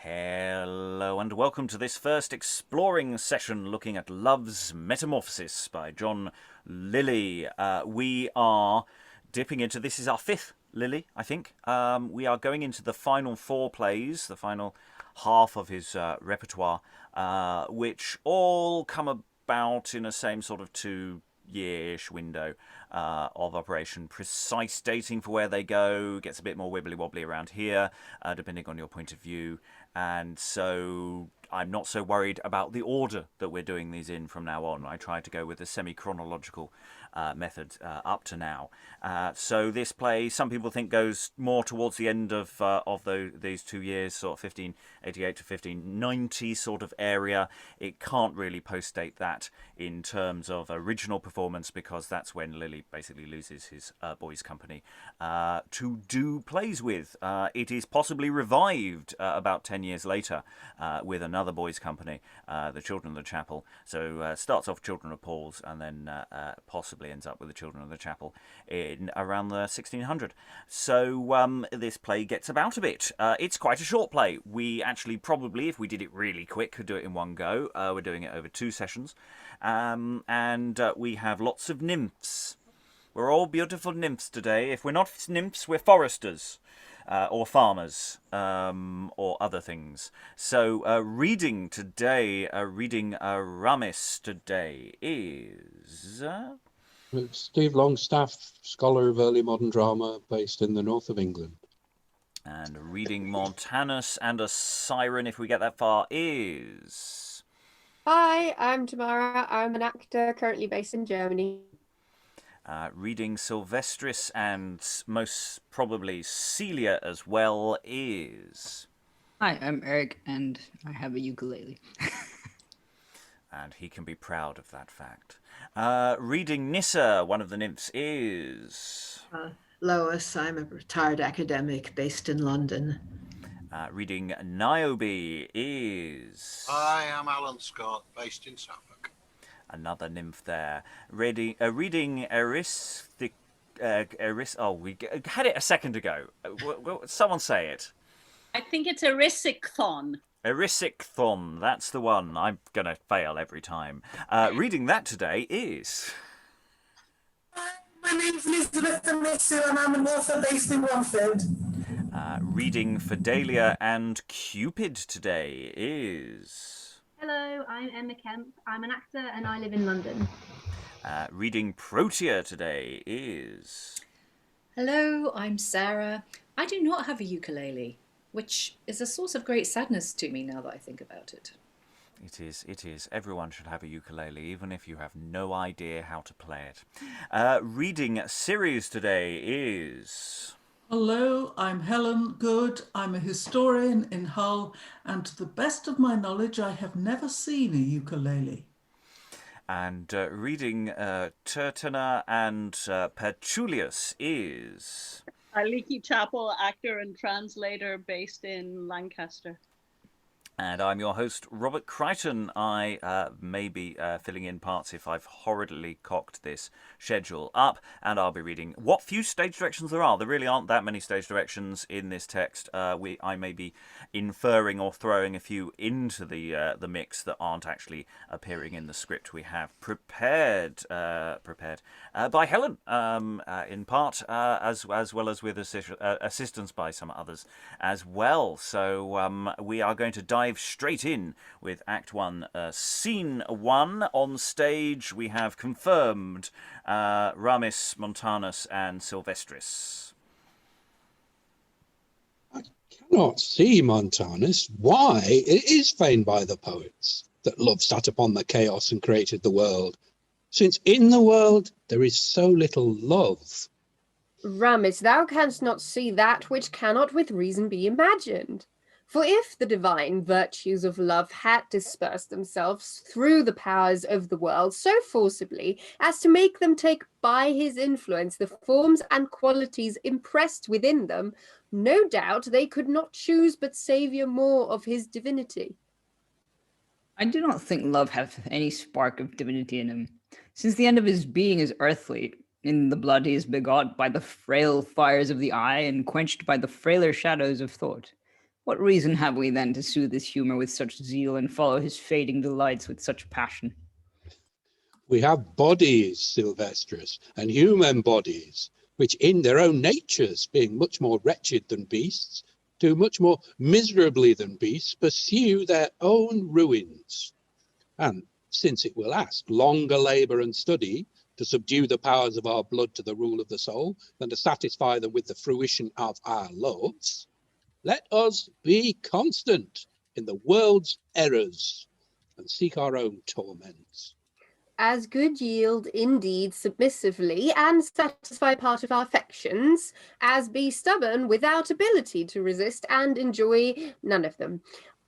Hello and welcome to this first exploring session looking at Love's Metamorphosis by John Lyly. We are dipping into, this is our fifth Lyly, I think. We are going into the final four plays, the final half of his repertoire, which all come about in a same sort of 2-year-ish window of operation. Precise dating for where they go gets a bit more wibbly-wobbly around here, depending on your point of view. And so I'm not so worried about the order that we're doing these in from now on. I tried to go with a semi-chronological method up to now. So this play, some people think, goes more towards the end of these 2 years, sort of 1588 to 1590 sort of area. It can't really post-date that in terms of original performance, because that's when Lyly basically loses his boys' company to do plays with. It is possibly revived about 10 years later with another boys' company, the Children of the Chapel. So starts off Children of Paul's and then possibly ends up with the Children of the Chapel in around the 1600. So this play gets about a bit. It's quite a short play. We actually probably, if we did it really quick, could do it in one go. We're doing it over 2 sessions. And we have lots of nymphs. We're all beautiful nymphs today. If we're not nymphs, we're foresters. Or farmers, or other things. So reading today, reading Ramis today is... Steve Longstaff, scholar of early modern drama, based in the north of England. And reading Montanus and a Siren, if we get that far, is... Hi, I'm Tamara. I'm an actor currently based in Germany. Reading Sylvestris and most probably Celia as well is... Hi, I'm Eric and I have a ukulele. And he can be proud of that fact. Reading Nissa, one of the nymphs, is... Lois, I'm a retired academic based in London. Reading Niobe is... Hi, I'm Alan Scott, based in Suffolk. Another nymph there. Reading Eris... Oh, we had it a second ago. Someone say it. I think it's Erisichthon. Erisichthon, that's the one. I'm going to fail every time. Reading that today is... My name's Elizabeth Amisu and I'm an author based in Watford. Reading Fidelia and Cupid today is... Hello, I'm Emma Kemp. I'm an actor and I live in London. Reading Protea today is... Hello, I'm Sarah. I do not have a ukulele, which is a source of great sadness to me now that I think about it. It is. Everyone should have a ukulele, even if you have no idea how to play it. Reading Sirius today is... Hello, I'm Helen Good. I'm a historian in Hull, and to the best of my knowledge, I have never seen a ukulele. And reading Tertina and Petulius is... Leaky Chapel, actor and translator based in Lancaster. And I'm your host, Robert Crighton. I may be filling in parts if I've horridly cocked this schedule up. And I'll be reading what few stage directions there are. There really aren't that many stage directions in this text. I may be inferring or throwing a few into the mix that aren't actually appearing in the script we have prepared by Helen, in part, as well as with assistance by some others as well. So we are going to dive straight in with Act 1, Scene 1. On stage we have confirmed Ramis, Montanus and Sylvestris. I cannot see Montanus. Why? It is feigned by the poets that love sat upon the chaos and created the world, since in the world there is so little love. Ramis, thou canst not see that which cannot with reason be imagined. For if the divine virtues of love had dispersed themselves through the powers of the world so forcibly as to make them take by his influence the forms and qualities impressed within them, no doubt they could not choose but savour more of his divinity. I do not think love hath any spark of divinity in him, since the end of his being is earthly. In the blood he is begot by the frail fires of the eye and quenched by the frailer shadows of thought. What reason have we then to soothe his humour with such zeal and follow his fading delights with such passion? We have bodies, Sylvestris, and human bodies, which in their own natures, being much more wretched than beasts, do much more miserably than beasts pursue their own ruins. And since it will ask longer labour and study to subdue the powers of our blood to the rule of the soul than to satisfy them with the fruition of our loves, let us be constant in the world's errors and seek our own torments. As good yield indeed submissively and satisfy part of our affections, as be stubborn without ability to resist and enjoy none of them.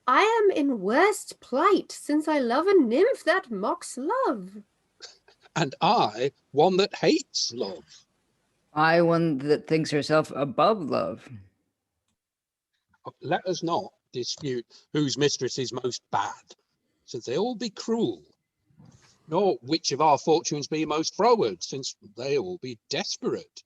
I am in worst plight, since I love a nymph that mocks love. And I, one that hates love. I, one that thinks herself above love. Let us not dispute whose mistress is most bad, since they all be cruel, nor which of our fortunes be most froward, since they all be desperate.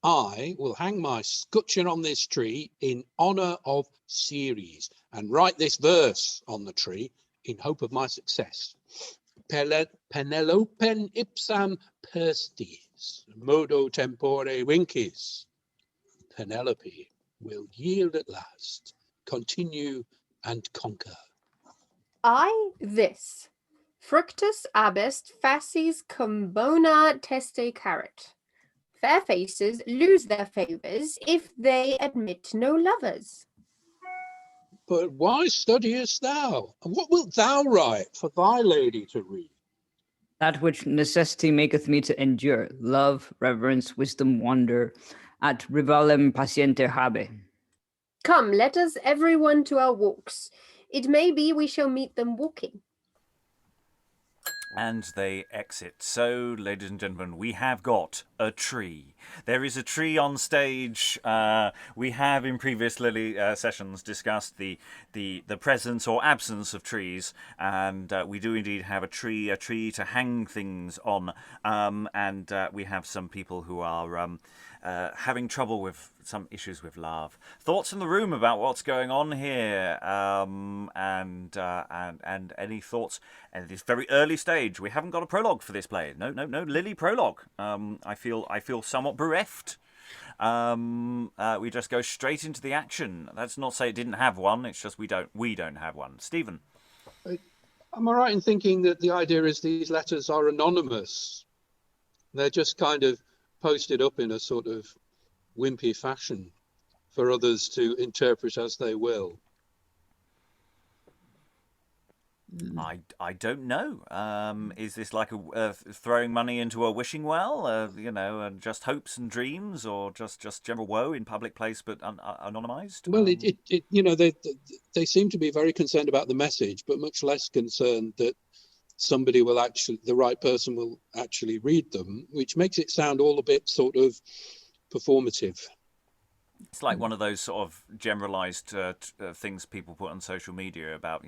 I will hang my scutcheon on this tree in honour of Ceres, and write this verse on the tree in hope of my success. Penelopen ipsam perstis, modo tempore vincis. Penelope will yield at last, continue and conquer. I this. Fructus abest facies cum bona teste caret. Fair faces lose their favours if they admit no lovers. But why studiest thou? And what wilt thou write for thy lady to read? That which necessity maketh me to endure, love, reverence, wisdom, wonder, at rivalem patiente habe. Come, let us every one to our walks. It may be we shall meet them walking. And they exit. So, ladies and gentlemen, we have got a tree. There is a tree on stage. We have in previous Lily sessions discussed the presence or absence of trees, and we do indeed have a tree to hang things on. And we have some people who are having trouble with some issues with love. Thoughts in the room about what's going on here, and any thoughts at this very early stage. We haven't got a prologue for this play. No Lily prologue. I feel somewhat bereft. We just go straight into the action. That's not to say it didn't have one. It's just we don't have one. Stephen, am I right in thinking that the idea is these letters are anonymous? They're just kind of posted up in a sort of wimpy fashion for others to interpret as they will. I don't know. Is this like a throwing money into a wishing well? Just hopes and dreams, or just general woe in public place but anonymized? Well, they seem to be very concerned about the message, but much less concerned that the right person will actually read them, which makes it sound all a bit sort of performative. It's like one of those sort of generalized things people put on social media about,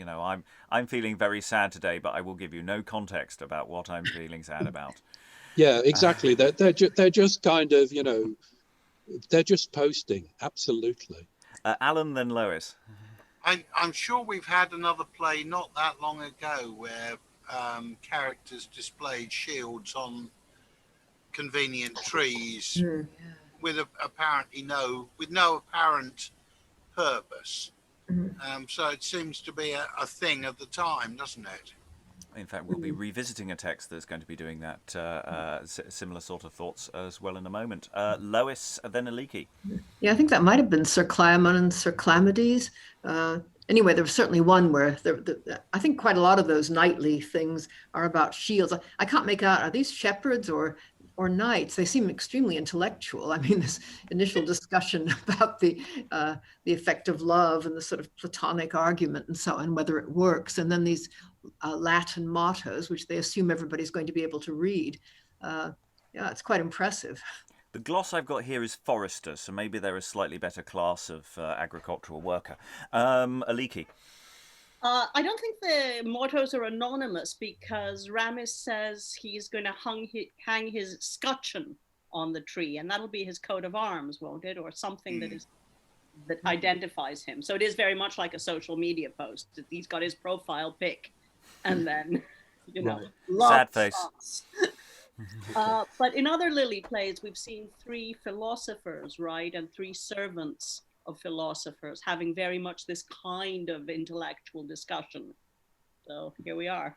I'm feeling very sad today, but I will give you no context about what I'm feeling sad about. Yeah, exactly. They're just kind of, they're just posting. Absolutely. Alan, then Lois. I'm sure we've had another play not that long ago where characters displayed shields on convenient trees with apparently no apparent purpose. So it seems to be a thing of the time, doesn't it? In fact, we'll be revisiting a text that's going to be doing that similar sort of thoughts as well in a moment. Lois, then Aliki. Yeah, I think that might have been Sir Clamon and Sir Clamades. Anyway, there was certainly one where I think quite a lot of those knightly things are about shields. I can't make out, are these shepherds or knights? They seem extremely intellectual. I mean, this initial discussion about the effect of love and the sort of Platonic argument and so on, whether it works, and then these Latin mottos, which they assume everybody's going to be able to read. It's quite impressive. The gloss I've got here is forester, so maybe they're a slightly better class of agricultural worker. Aliki. I don't think the mottos are anonymous because Ramis says he's going to hang his scutcheon on the tree, and that'll be his coat of arms, won't it? Or something that is that identifies him. So it is very much like a social media post. He's got his profile pic, and then, Sad face. But in other Lyly plays, we've seen 3 philosophers, right, and 3 servants of philosophers having very much this kind of intellectual discussion. So here we are.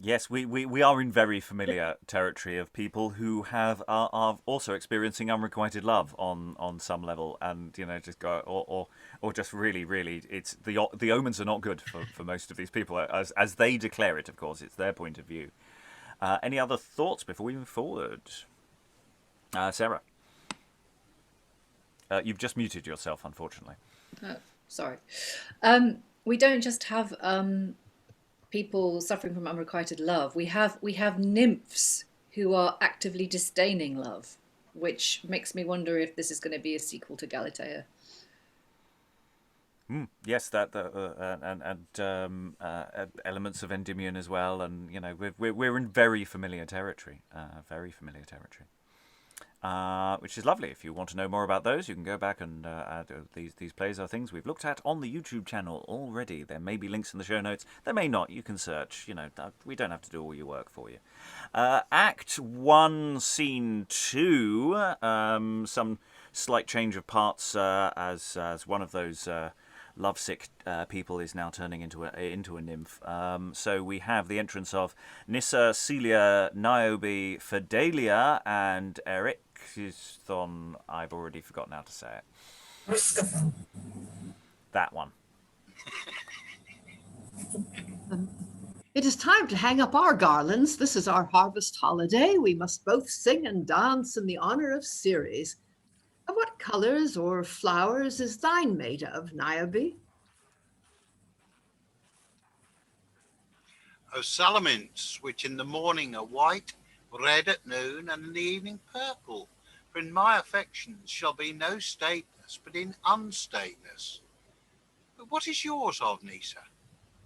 Yes, we are in very familiar territory of people who are also experiencing unrequited love on some level, and just go or just really it's the omens are not good for most of these people as they declare it. Of course, it's their point of view. Any other thoughts before we move forward? Sarah, you've just muted yourself, unfortunately. Sorry. We don't just have people suffering from unrequited love. We have nymphs who are actively disdaining love, which makes me wonder if this is going to be a sequel to Galatea. Yes, that and elements of Endymion as well, and we're in very familiar territory, which is lovely. If you want to know more about those, you can go back and these plays are things we've looked at on the YouTube channel already. There may be links in the show notes. There may not. You can search. We don't have to do all your work for you. Act 1, Scene 2. Some slight change of parts as one of those lovesick people is now turning into a nymph. So we have the entrance of Nyssa, Celia, Niobe, Fidelia, and Eryxithon. I've already forgotten how to say it. Riskathon. That one. It is time to hang up our garlands. This is our harvest holiday. We must both sing and dance in the honor of Ceres. Of what colors or flowers is thine made of, Niobe? O salamence, which in the morning are white, red at noon, and in the evening purple. For in my affections shall be no stateness, but in unstateness. But what is yours of, Nyssa?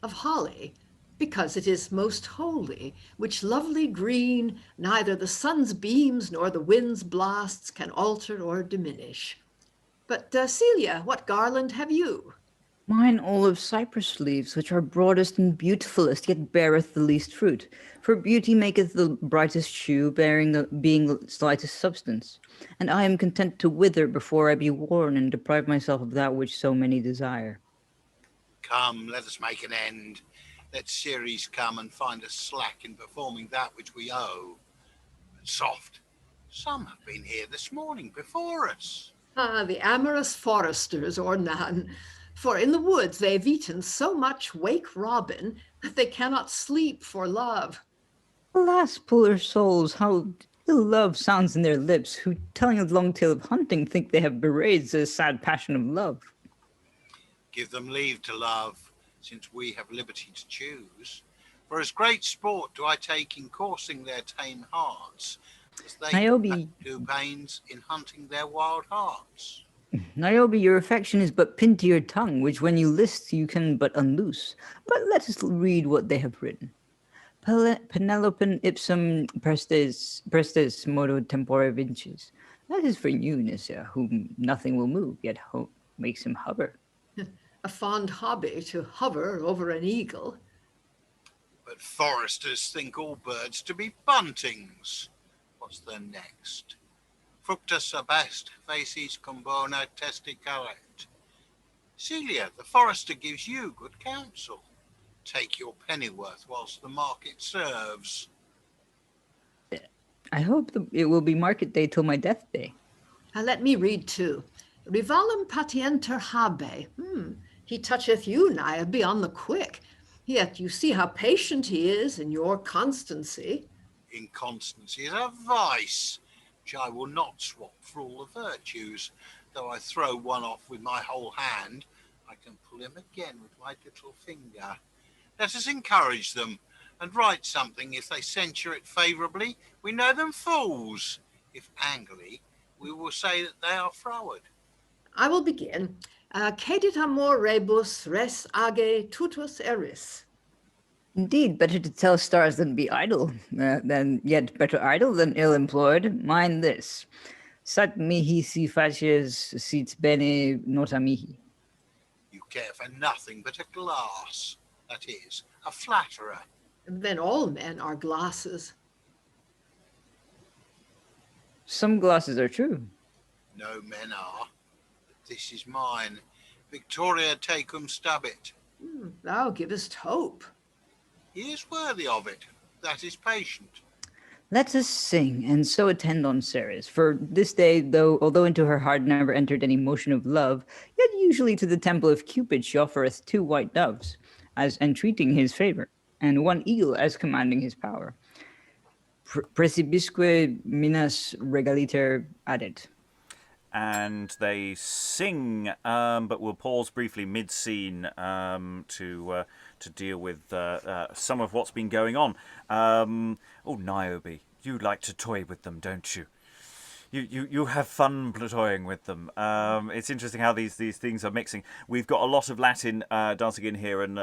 Of holly, because it is most holy, which lovely green neither the sun's beams nor the wind's blasts can alter or diminish. But Celia, what garland have you? Mine all of cypress leaves, which are broadest and beautifulest, yet beareth the least fruit. For beauty maketh the brightest shoe, being the slightest substance. And I am content to wither before I be worn, and deprive myself of that which so many desire. Come, let us make an end. Let Ceres come and find us slack in performing that which we owe. But soft, some have been here this morning before us. The amorous foresters, or none. For in the woods they've eaten so much wake robin that they cannot sleep for love. Alas, poor souls, how ill love sounds in their lips, who, telling a long tale of hunting, think they have bewrayed the sad passion of love. Give them leave to love, since we have liberty to choose. For as great sport do I take in coursing their tame hearts, as they Niobe, do pains in hunting their wild hearts. Niobe, your affection is but pinned to your tongue, which when you list you can but unloose. But let us read what they have written. Penelopon ipsum prestes modo tempore vinces. That is for you, Nyssa, whom nothing will move, yet hope makes him hover. A fond hobby to hover over an eagle. But foresters think all birds to be buntings. What's the next? Fructus abest facies cum bona testicaret. Celia, the forester gives you good counsel. Take your pennyworth whilst the market serves. I hope it will be market day till my death day. Let me read too. Rivalum patienter habe. He toucheth you, Niobe, on the quick. Yet you see how patient he is in your constancy. Inconstancy is a vice, which I will not swap for all the virtues. Though I throw one off with my whole hand, I can pull him again with my little finger. Let us encourage them, and write something. If they censure it favourably, we know them fools. If angrily, we will say that they are froward. I will begin. Cedit amor rebus res age tutus eris. Indeed, better to tell stars than be idle, than yet better idle than ill-employed. Mind this. Sat mihi si facies sit bene nota mihi. You care for nothing but a glass. That is, a flatterer. And then all men are glasses. Some glasses are true. No men are. But this is mine. Victoria tecum stabit. Thou givest hope. He is worthy of it. That is patient. Let us sing, and so attend on Ceres. For this day, although into her heart never entered any motion of love, yet usually to the temple of Cupid she offereth 2 white doves, as entreating his favor, and 1 eagle as commanding his power. Precibisque minas regaliter adet. And they sing, but we'll pause briefly mid-scene to deal with some of what's been going on. Niobe, you like to toy with them, don't you? You have fun toying with them. It's interesting how these things are mixing. We've got a lot of Latin dancing in here, and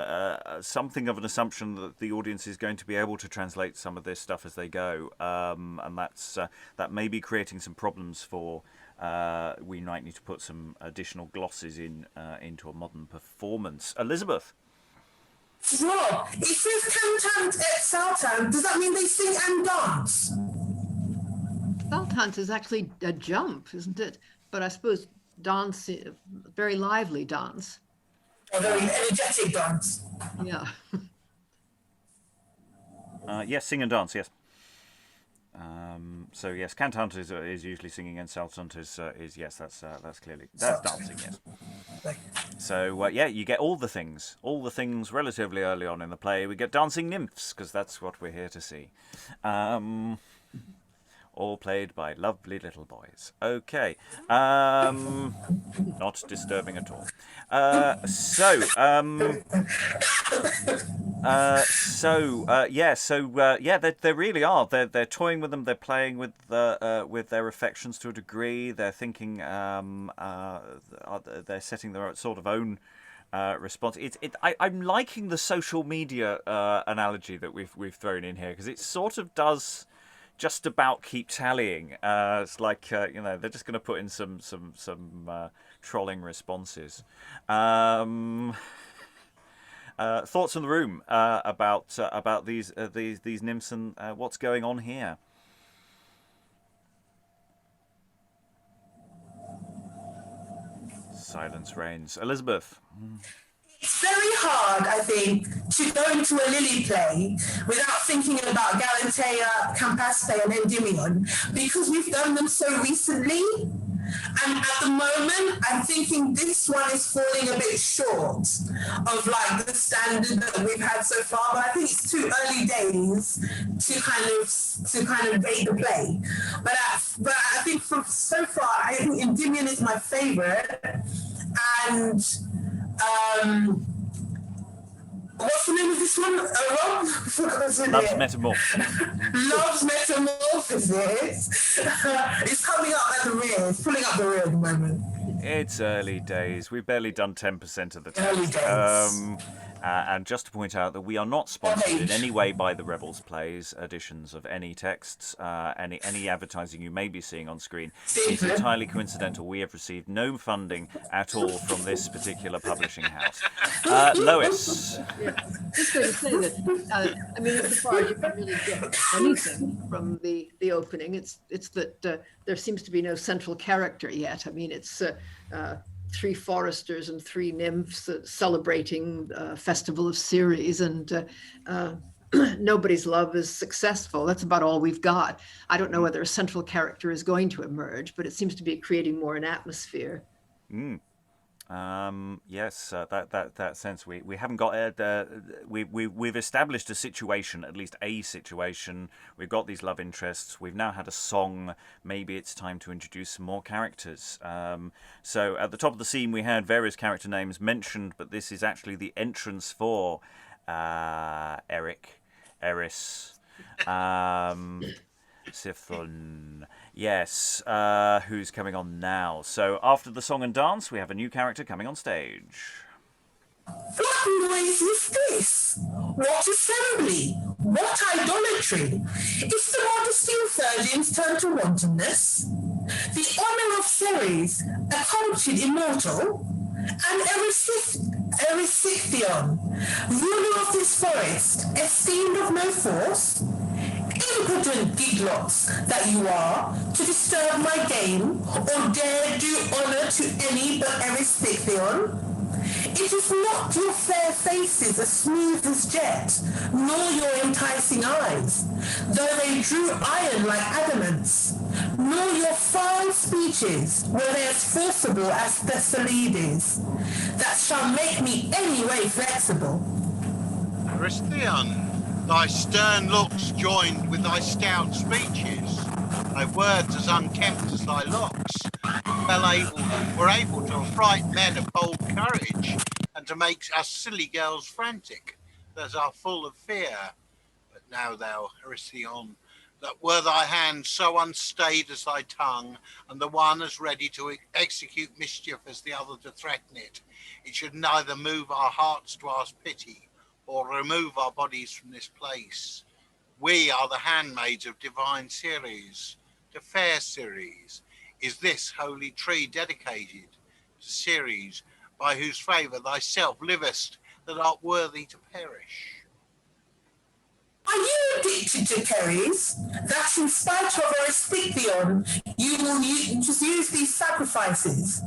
something of an assumption that the audience is going to be able to translate some of this stuff as they go, and that may be creating some problems for. We might need to put some additional glosses into a modern performance. Elizabeth. Rob, it says cantant et saltant. Does that mean they sing and dance? Saltant is actually a jump, isn't it? But I suppose dance, very lively dance. A very energetic dance. Yeah. Yes, sing and dance, yes. So yes, cantant is usually singing, and saltant is yes, that's clearly dancing, yes. So you get all the things relatively early on in the play. We get dancing nymphs because that's what we're here to see. All played by lovely little boys. Okay, not disturbing at all. They really are. They're toying with them. They're playing with their affections to a degree. They're thinking. They're setting their sort of own response. I'm liking the social media analogy that we've thrown in here, because it sort of does just about keep tallying. It's like they're just going to put in some trolling responses. Thoughts in the room about these nymphs and what's going on here? Silence reigns. Elizabeth. It's very hard, I think, to go into a Lyly play without thinking about Galatea, Campaspe, and Endymion, because we've done them so recently. And at the moment, I'm thinking this one is falling a bit short of like the standard that we've had so far. But I think it's too early days to kind of rate the play. But I think from so far, I think Endymion is my favorite, and what's the name of this one? Rob? Love's Metamorphosis. Love's Metamorphosis. It's coming up at the rear. It's pulling up the rear at the moment. It's early days. We've barely done 10% of the text. Early days. And just to point out that we are not sponsored in any way by the Rebels Plays editions of any texts, any advertising you may be seeing on screen. It's entirely coincidental. We have received no funding at all from this particular publishing house. Lois. Yeah. Just to say that, as far as you can really get anything from the opening, it's that there seems to be no central character yet. I mean, it's 3 foresters and 3 nymphs celebrating festival of Ceres, and nobody's love is successful. That's about all we've got. I don't know whether a central character is going to emerge, but it seems to be creating more an atmosphere. Yes, that sense we haven't got we've established a situation, at least a situation. We've got these love interests. We've now had a song. Maybe it's time to introduce some more characters. So at the top of the scene, we had various character names mentioned, but this is actually the entrance for Eric, Eris, Sifthun. Yes, who's coming on now? So after the song and dance, we have a new character coming on stage. What noise is this? What assembly? What idolatry? Is the modesty of virgins turned to wantonness? The the honour of Ceres, accounted immortal, and Erysichthion, ruler of this forest, esteemed of no force, impudent giglots that you are, to disturb my game, or dare do honour to any but Erysichthion. It is not your fair faces as smooth as jet, nor your enticing eyes, though they drew iron like adamants, nor your fine speeches were they as forcible as Thessalides, that shall make me any way flexible. Christian, thy stern looks joined with thy stout speeches, thy words as unkempt as thy locks, were able to affright men of bold courage, and to make us silly girls frantic, that are full of fear. But now thou, Erysichthion, that were thy hand so unstayed as thy tongue, and the one as ready to execute mischief as the other to threaten it, it should neither move our hearts to ask pity, or remove our bodies from this place. We are the handmaids of divine Ceres. To fair Ceres is this holy tree dedicated, to Ceres, by whose favour thyself livest, that art worthy to perish. Are you addicted to Ceres, that in spite of Erysichthion, you will just use these sacrifices?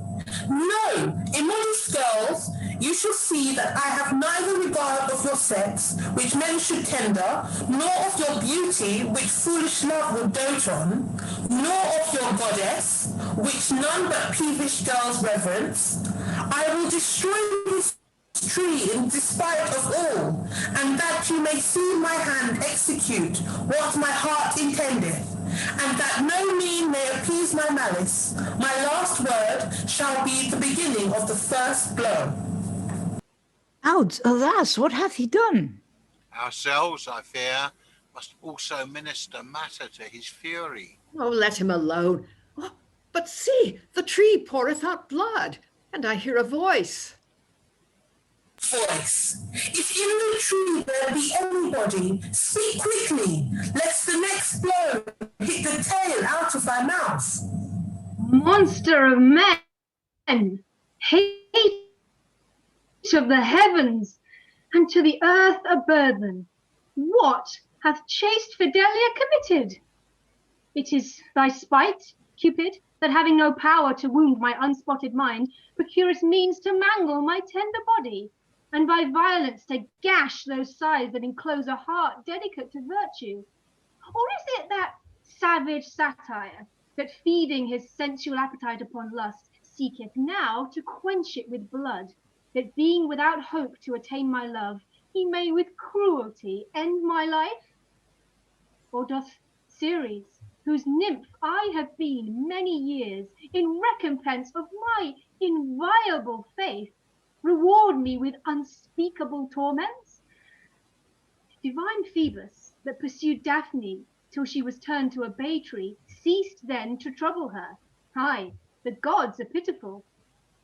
No, immodest girls, you shall see that I have neither regard of your sex, which men should tender, nor of your beauty, which foolish love would dote on, nor of your goddess, which none but peevish girls reverence. I will destroy this tree in despite of all, and that you may see my hand execute what my heart intendeth, and that no mean may appease my malice. My last word shall be the beginning of the first blow. Out, alas, what hath he done? Ourselves, I fear, must also minister matter to his fury. Oh, let him alone. Oh, but see, the tree poureth out blood, and I hear a voice. Voice. If in the tree there be anybody, speak quickly, lest the next blow hit the tail out of thy mouth. Monster of men, hate of the heavens, and to the earth a burthen, what hath chaste Fidelia committed? It is thy spite, Cupid, that having no power to wound my unspotted mind, procurest means to mangle my tender body, and by violence to gash those sides that enclose a heart dedicate to virtue? Or is it that savage satire, that feeding his sensual appetite upon lust, seeketh now to quench it with blood, that being without hope to attain my love, he may with cruelty end my life? Or doth Ceres, whose nymph I have been many years, in recompense of my inviolable faith, reward me with unspeakable torments? Divine Phoebus, that pursued Daphne till she was turned to a bay tree, ceased then to trouble her. Aye, the gods are pitiful.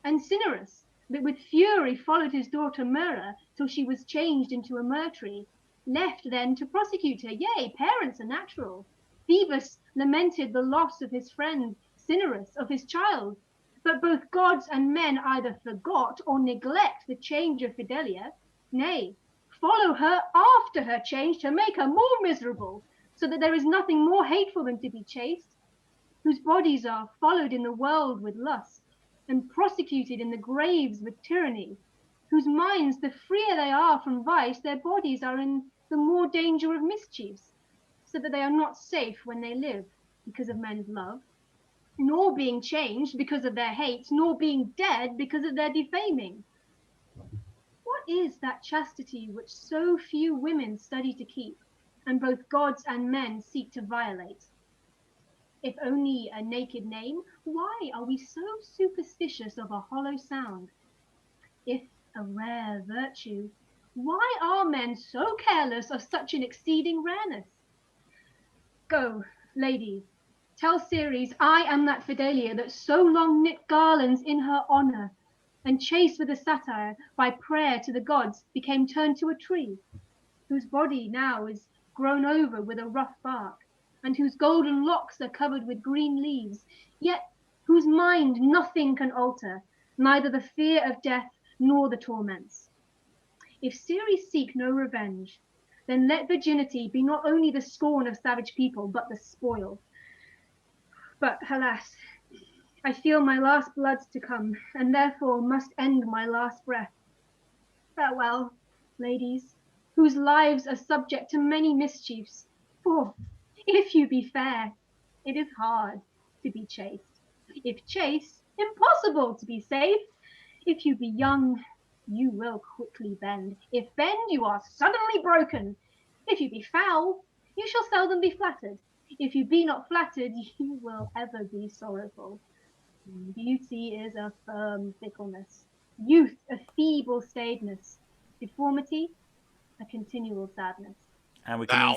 And Cinyras, that with fury followed his daughter Myrrha till she was changed into a myrrh tree, left then to prosecute her. Yea, parents are natural. Phoebus lamented the loss of his friend Cinyras, of his child. But both gods and men either forgot or neglect the change of Fidelia, nay, follow her after her change to make her more miserable, so that there is nothing more hateful than to be chaste, whose bodies are followed in the world with lust, and prosecuted in the graves with tyranny, whose minds, the freer they are from vice, their bodies are in the more danger of mischiefs, so that they are not safe when they live, because of men's love, nor being changed because of their hate, nor being dead because of their defaming. What is that chastity which so few women study to keep, and both gods and men seek to violate? If only a naked name, why are we so superstitious of a hollow sound? If a rare virtue, why are men so careless of such an exceeding rareness? Go, ladies, tell Ceres I am that Fidelia that so long knit garlands in her honour, and chased with a satire by prayer to the gods became turned to a tree, whose body now is grown over with a rough bark, and whose golden locks are covered with green leaves, yet whose mind nothing can alter, neither the fear of death nor the torments. If Ceres seek no revenge, then let virginity be not only the scorn of savage people, but the spoil. But alas, I feel my last bloods to come, and therefore must end my last breath. Farewell, ladies, whose lives are subject to many mischiefs. For if you be fair, it is hard to be chaste. If chaste, impossible to be safe. If you be young, you will quickly bend. If bend, you are suddenly broken. If you be foul, you shall seldom be flattered. If you be not flattered, you will ever be sorrowful. Beauty is a firm fickleness, youth a feeble staidness, deformity a continual sadness. And we Thou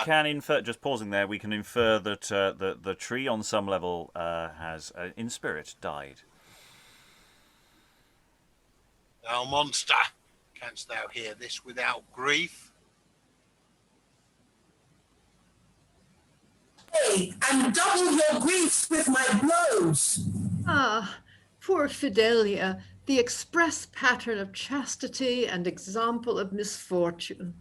can infer, just pausing there, we can infer that the tree on some level has, in spirit, died. Thou monster, canst thou hear this without grief? Hey, and double your griefs with my blows. Ah, poor Fidelia, the express pattern of chastity and example of misfortune.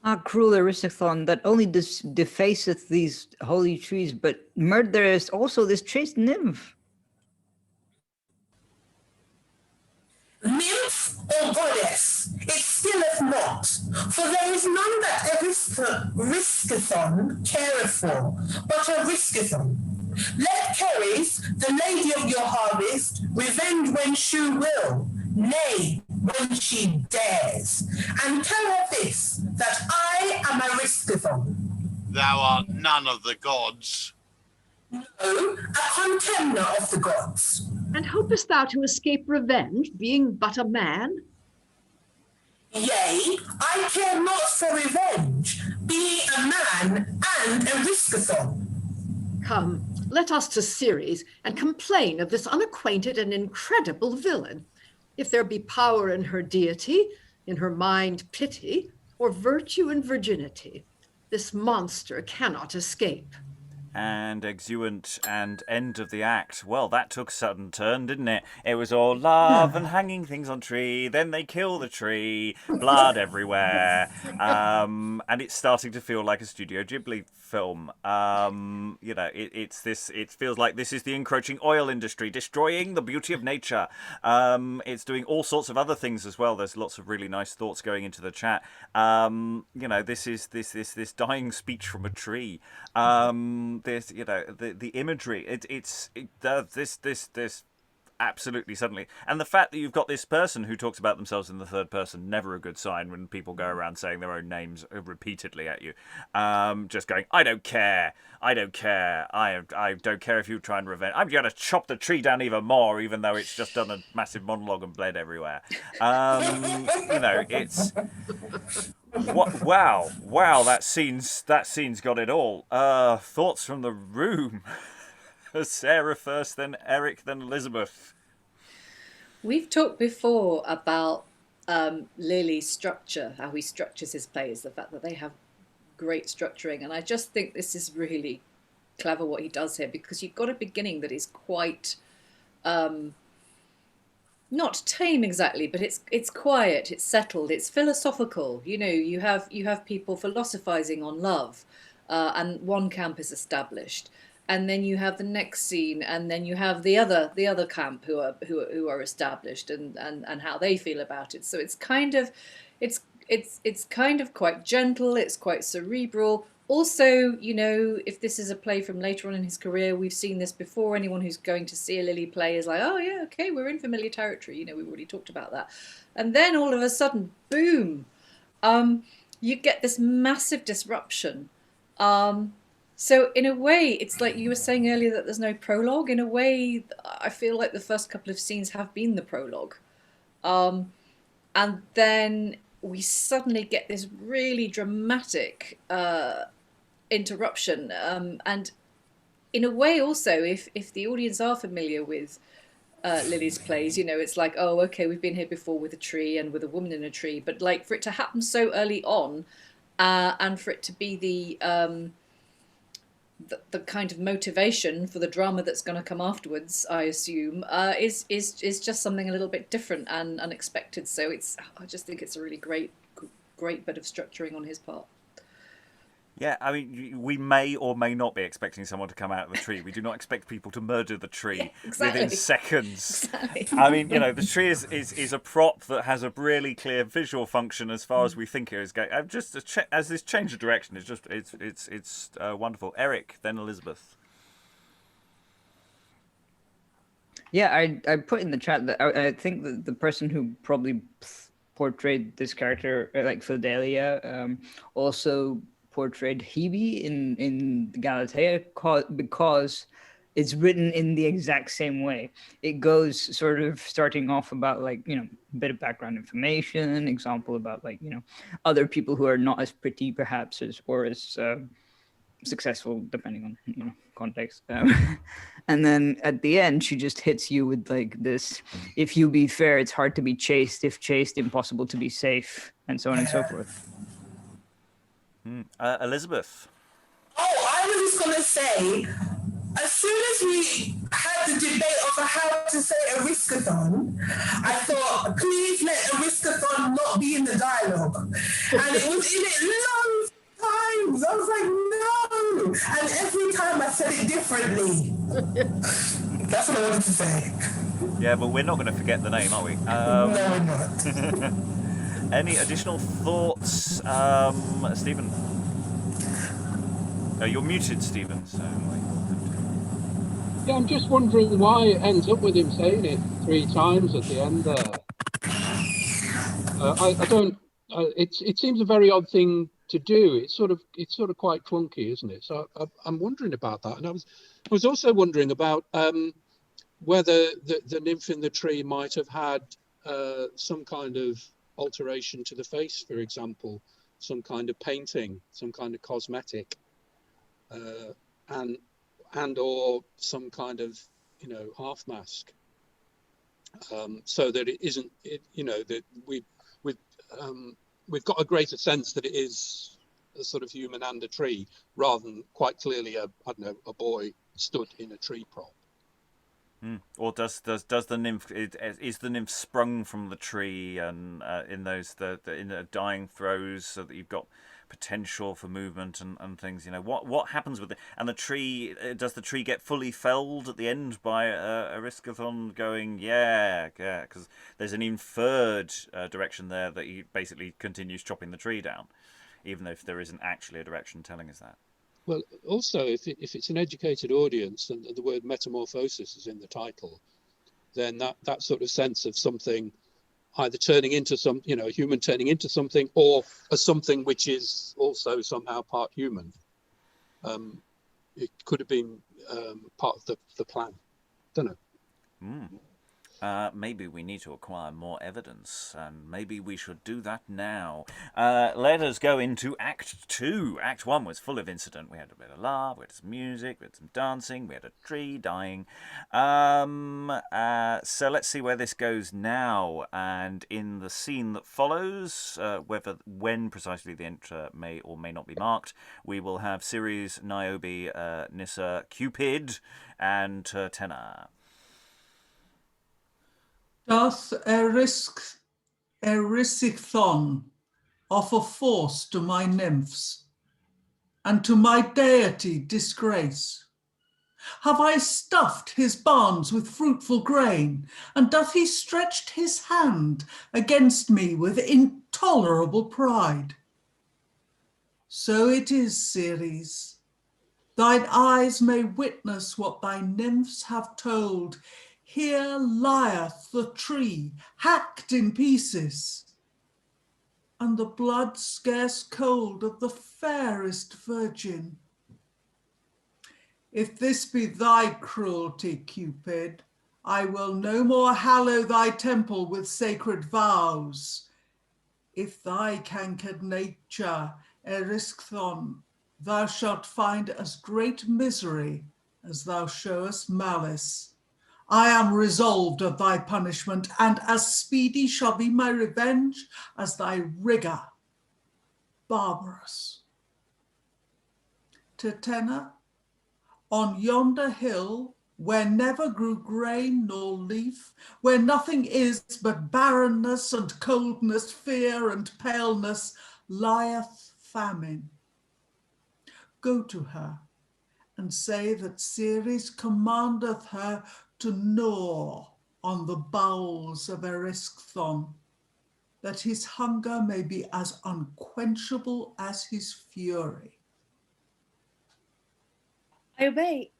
Ah, cruel Aristothon, that only defaceth these holy trees, but murdereth also this chaste nymph. Nymph or goddess, it skilleth not, for there is none that Aristothon careth for, but Aristothon. Let Ceres, the lady of your harvest, revenge when she will, nay, when she dares, and tell her this, that I am Aristothon. Thou art none of the gods. No, a contemner of the gods. And hopest thou to escape revenge, being but a man? Yea, I care not for revenge, being a man and Aristothon. Come, let us to Ceres and complain of this unacquainted and incredible villain. If there be power in her deity, in her mind pity, or virtue in virginity, this monster cannot escape. And exeunt and end of the act. Well, that took a sudden turn, didn't it? It was all love and hanging things on tree. Then they kill the tree, blood everywhere, and it's starting to feel like a Studio Ghibli film. You know, it's this. It feels like this is the encroaching oil industry destroying the beauty of nature. It's doing all sorts of other things as well. There's lots of really nice thoughts going into the chat. You know, this is this dying speech from a tree. This, you know, the imagery, it does this absolutely suddenly, and the fact that you've got this person who talks about themselves in the third person, never a good sign when people go around saying their own names repeatedly at you, just going, I don't care, I don't care if you try and revenge, I'm gonna chop the tree down even more, even though it's just done a massive monologue and bled everywhere. You know, it's wow, that scene's got it all. Thoughts from the room. Sarah first, then Eric, then Elizabeth. We've talked before about Lyly's structure, how he structures his plays, the fact that they have great structuring, and I just think this is really clever what he does here, because you've got a beginning that is quite not tame exactly, but it's quiet, it's settled, it's philosophical. You know, you have people philosophizing on love, and one camp is established, and then you have the next scene, and then you have the other camp who are established, and how they feel about it. So it's kind of quite gentle, it's quite cerebral. Also, you know, if this is a play from later on in his career, we've seen this before. Anyone who's going to see a Lyly play is like, oh yeah, okay, we're in familiar territory. You know, we've already talked about that. And then all of a sudden, boom, you get this massive disruption. So in a way, it's like you were saying earlier that there's no prologue. In a way, I feel like the first couple of scenes have been the prologue. And then we suddenly get this really dramatic interruption. And in a way also, if the audience are familiar with Lyly's plays, you know, it's like, oh, okay, we've been here before with a tree and with a woman in a tree. But like for it to happen so early on, and for it to be the kind of motivation for the drama that's going to come afterwards, I assume, is just something a little bit different and unexpected. So I just think it's a really great bit of structuring on his part. Yeah, I mean, we may or may not be expecting someone to come out of the tree. We do not expect people to murder the tree within seconds. Exactly. I mean, the tree is a prop that has a really clear visual function as far as we think it is going. As this change of direction, it's wonderful. Eric, then Elizabeth. Yeah, I put in the chat that I think that the person who probably portrayed this character, like Fidelia, also portrayed Hebe in Galatea because it's written in the exact same way. It goes sort of starting off about a bit of background information, example about other people who are not as pretty perhaps or as successful depending on context, and then at the end she just hits you with this: if you be fair, it's hard to be chaste; if chaste, impossible to be safe, and so on and so forth. Elizabeth. Oh, I was just going to say, as soon as we had the debate over how to say Ariskathon, I thought, please let Ariskathon not be in the dialogue. And it was in it loads of times. I was like, no. And every time I said it differently. That's what I wanted to say. Yeah, but we're not going to forget the name, are we? No, we're not. Any additional thoughts, Stephen? You're muted, Stephen. So Yeah, I'm just wondering why it ends up with him saying it 3 times at the end there. I don't. It seems a very odd thing to do. It's sort of quite clunky, isn't it? So I'm wondering about that, and I was also wondering about whether the nymph in the tree might have had some kind of alteration to the face, for example, some kind of painting, some kind of cosmetic, and or some kind of half mask, so that it isn't that we've got a greater sense that it is a sort of human and a tree, rather than quite clearly a boy stood in a tree prop. Or does the nymph is the nymph sprung from the tree and in those in the dying throes, so that you've got potential for movement and things? What happens with it? And the tree, does the tree get fully felled at the end by Ariskathon going because there's an inferred direction there that he basically continues chopping the tree down, even though if there isn't actually a direction telling us that. Well, also, if it's an educated audience and the word metamorphosis is in the title, then that sort of sense of something either turning into a human turning into something, or as something which is also somehow part human. It could have been part of the plan. Don't know. Maybe we need to acquire more evidence, and maybe we should do that now. Let us go into Act 2. Act 1 was full of incident. We had a bit of love, we had some music, we had some dancing, we had a tree dying. So let's see where this goes now. And in the scene that follows, when precisely the enter may or may not be marked, we will have Ceres, Niobe, Nyssa, Cupid, and Tertena. Doth Erysichthon offer force to my nymphs, and to my deity disgrace? Have I stuffed his barns with fruitful grain, and doth he stretch his hand against me with intolerable pride? So it is, Ceres. Thine eyes may witness what thy nymphs have told. Here lieth the tree, hacked in pieces, and the blood scarce cold of the fairest virgin. If this be thy cruelty, Cupid, I will no more hallow thy temple with sacred vows. If thy cankered nature, Erysichthon, thou shalt find as great misery as thou showest malice, I am resolved of thy punishment, and as speedy shall be my revenge as thy rigour, barbarous. Tertena, On yonder hill, where never grew grain nor leaf, where nothing is but barrenness and coldness, fear and paleness, lieth famine. Go to her and say that Ceres commandeth her to gnaw on the bowels of Eriskthon, that his hunger may be as unquenchable as his fury. I obey,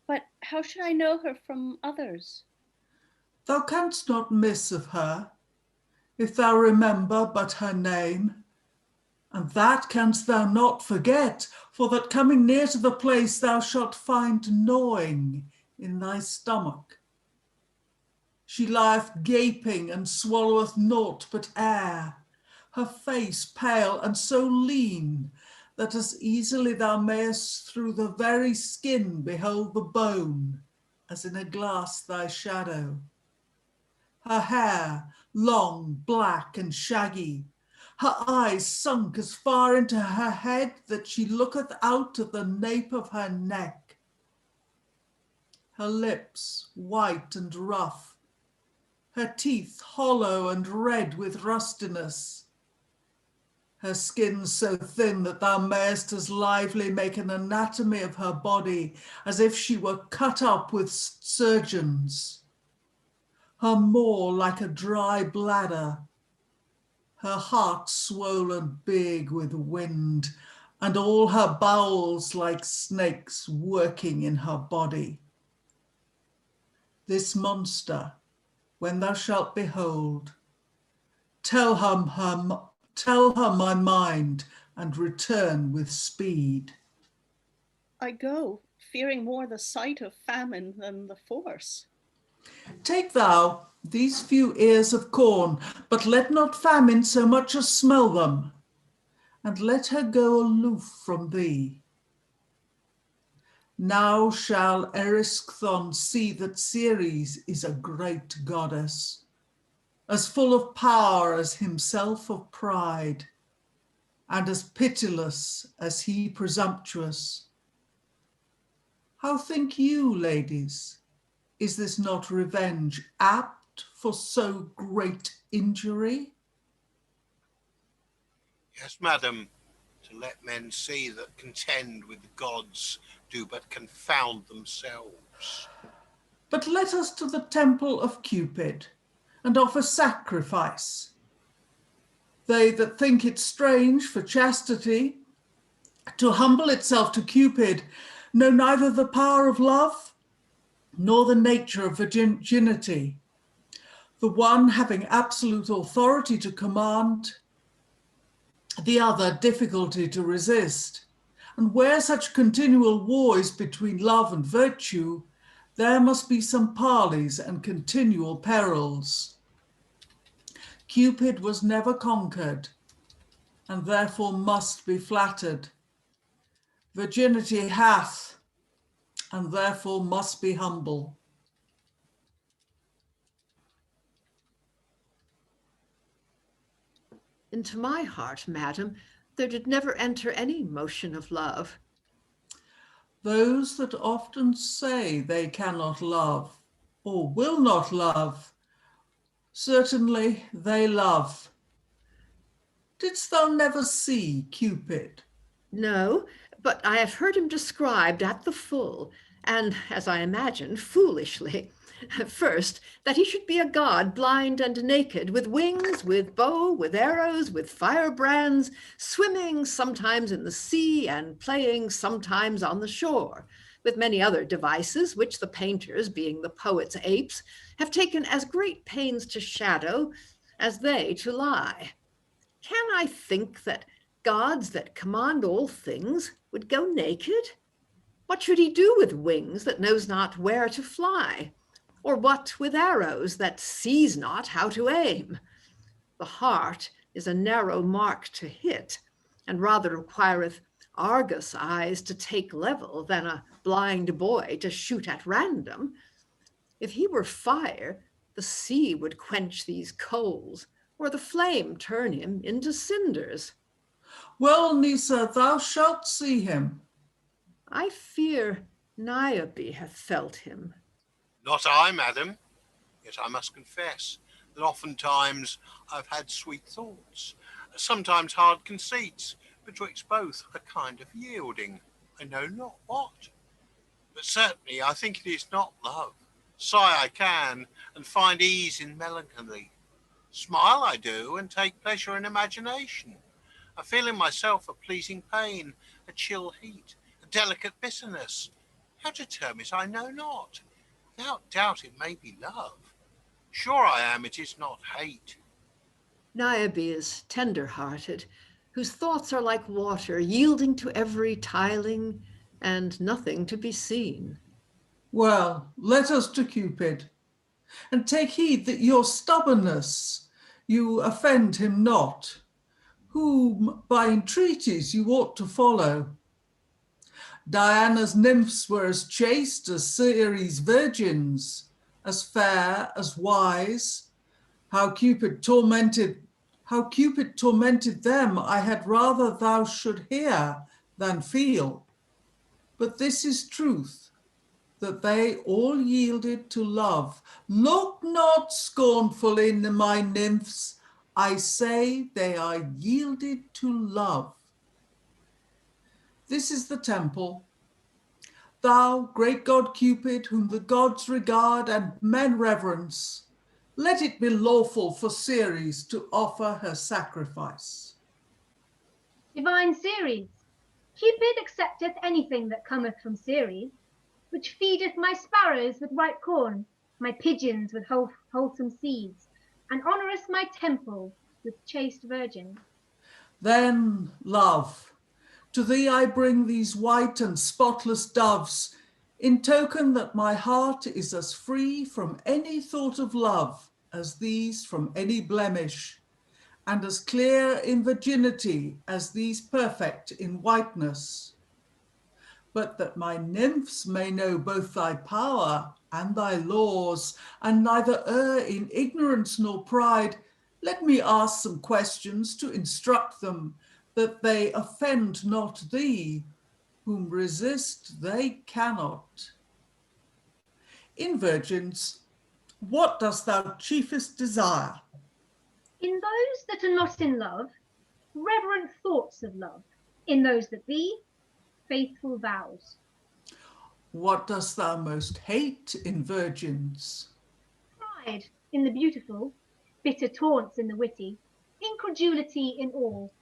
but how should I know her from others? Thou canst not miss of her, if thou remember but her name, and that canst thou not forget, for that coming near to the place thou shalt find gnawing in thy stomach. She lieth gaping and swalloweth naught but air, her face pale and so lean, that as easily thou mayest through the very skin behold the bone, as in a glass thy shadow. Her hair long, black and shaggy, her eyes sunk as far into her head that she looketh out at the nape of her neck. Her lips white and rough, her teeth hollow and red with rustiness, her skin so thin that thou mayest as lively make an anatomy of her body as if she were cut up with surgeons. Her maw like a dry bladder, her heart swollen big with wind, and all her bowels like snakes working in her body. This monster, when thou shalt behold, tell her my mind, and return with speed. I go, fearing more the sight of famine than the force. Take thou these few ears of corn, but let not famine so much as smell them, and let her go aloof from thee. Now shall Eriskthon see that Ceres is a great goddess, as full of power as himself of pride, and as pitiless as he presumptuous. How think you, ladies? Is this not revenge apt for so great injury? Yes, madam, to let men see that contend with the gods do but confound themselves. But let us to the temple of Cupid, and offer sacrifice. They that think it strange for chastity to humble itself to Cupid know neither the power of love nor the nature of virginity, the one having absolute authority to command, the other difficulty to resist. And where such continual war is between love and virtue, there must be some parleys and continual perils. Cupid was never conquered, and therefore must be flattered. Virginity hath, and therefore must be humble. Into my heart, madam, there did never enter any motion of love. Those that often say they cannot love, or will not love, certainly they love. Didst thou never see Cupid? No, but I have heard him described at the full, and, as I imagine, foolishly. First, that he should be a god blind and naked, with wings, with bow, with arrows, with firebrands, swimming sometimes in the sea and playing sometimes on the shore, with many other devices which the painters, being the poet's apes, have taken as great pains to shadow as they to lie. Can I think that gods that command all things would go naked? What should he do with wings that knows not where to fly? Or what with arrows that sees not how to aim? The heart is a narrow mark to hit, and rather requireth Argus eyes to take level than a blind boy to shoot at random. If he were fire, the sea would quench these coals, or the flame turn him into cinders. Well, Nisa, thou shalt see him. I fear Niobe hath felt him. Not I, madam. Yet I must confess that oftentimes I've had sweet thoughts, sometimes hard conceits, betwixt both a kind of yielding, I know not what. But certainly I think it is not love. Sigh I can, and find ease in melancholy. Smile I do, and take pleasure in imagination. I feel in myself a pleasing pain, a chill heat, a delicate bitterness. How to term it I know not. Without doubt it may be love. Sure I am it is not hate. Niobe is tender-hearted, whose thoughts are like water, yielding to every tiling and nothing to be seen. Well, let us to Cupid, and take heed that your stubbornness you offend him not, whom by entreaties you ought to follow. Diana's nymphs were as chaste as Ceres' virgins, as fair, as wise. How Cupid tormented them, I had rather thou should hear than feel. But this is truth, that they all yielded to love. Look not scornfully, my nymphs, I say they are yielded to love. This is the temple. Thou, great god Cupid, whom the gods regard and men reverence, let it be lawful for Ceres to offer her sacrifice. Divine Ceres, Cupid accepteth anything that cometh from Ceres, which feedeth my sparrows with ripe corn, my pigeons with wholesome seeds, and honoureth my temple with chaste virgins. Then, love, to thee I bring these white and spotless doves, in token that my heart is as free from any thought of love as these from any blemish, and as clear in virginity as these perfect in whiteness. But that my nymphs may know both thy power and thy laws, and neither err in ignorance nor pride, let me ask some questions to instruct them, that they offend not thee, whom resist they cannot. In virgins, what dost thou chiefest desire? In those that are not in love, reverent thoughts of love. In those that be, faithful vows. What dost thou most hate in virgins? Pride in the beautiful, bitter taunts in the witty, incredulity in all.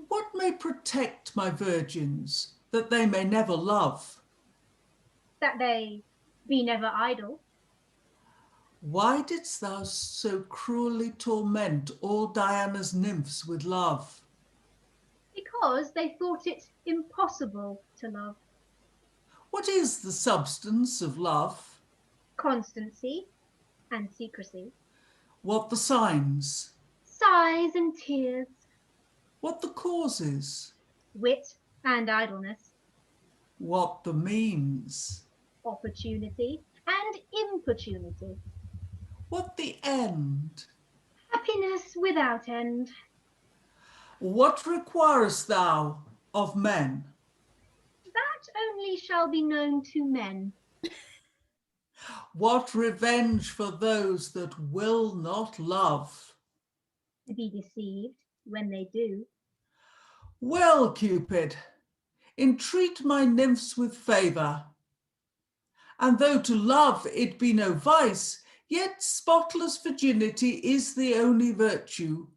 What may protect my virgins, that they may never love? That they be never idle. Why didst thou so cruelly torment all Diana's nymphs with love? Because they thought it impossible to love. What is the substance of love? Constancy and secrecy. What the signs? Sighs and tears. What the causes? Wit and idleness. What the means? Opportunity and importunity. What the end? Happiness without end. What requirest thou of men? That only shall be known to men. What revenge for those that will not love? To be deceived when they do. Well, Cupid, entreat my nymphs with favour. And though to love it be no vice, yet spotless virginity is the only virtue.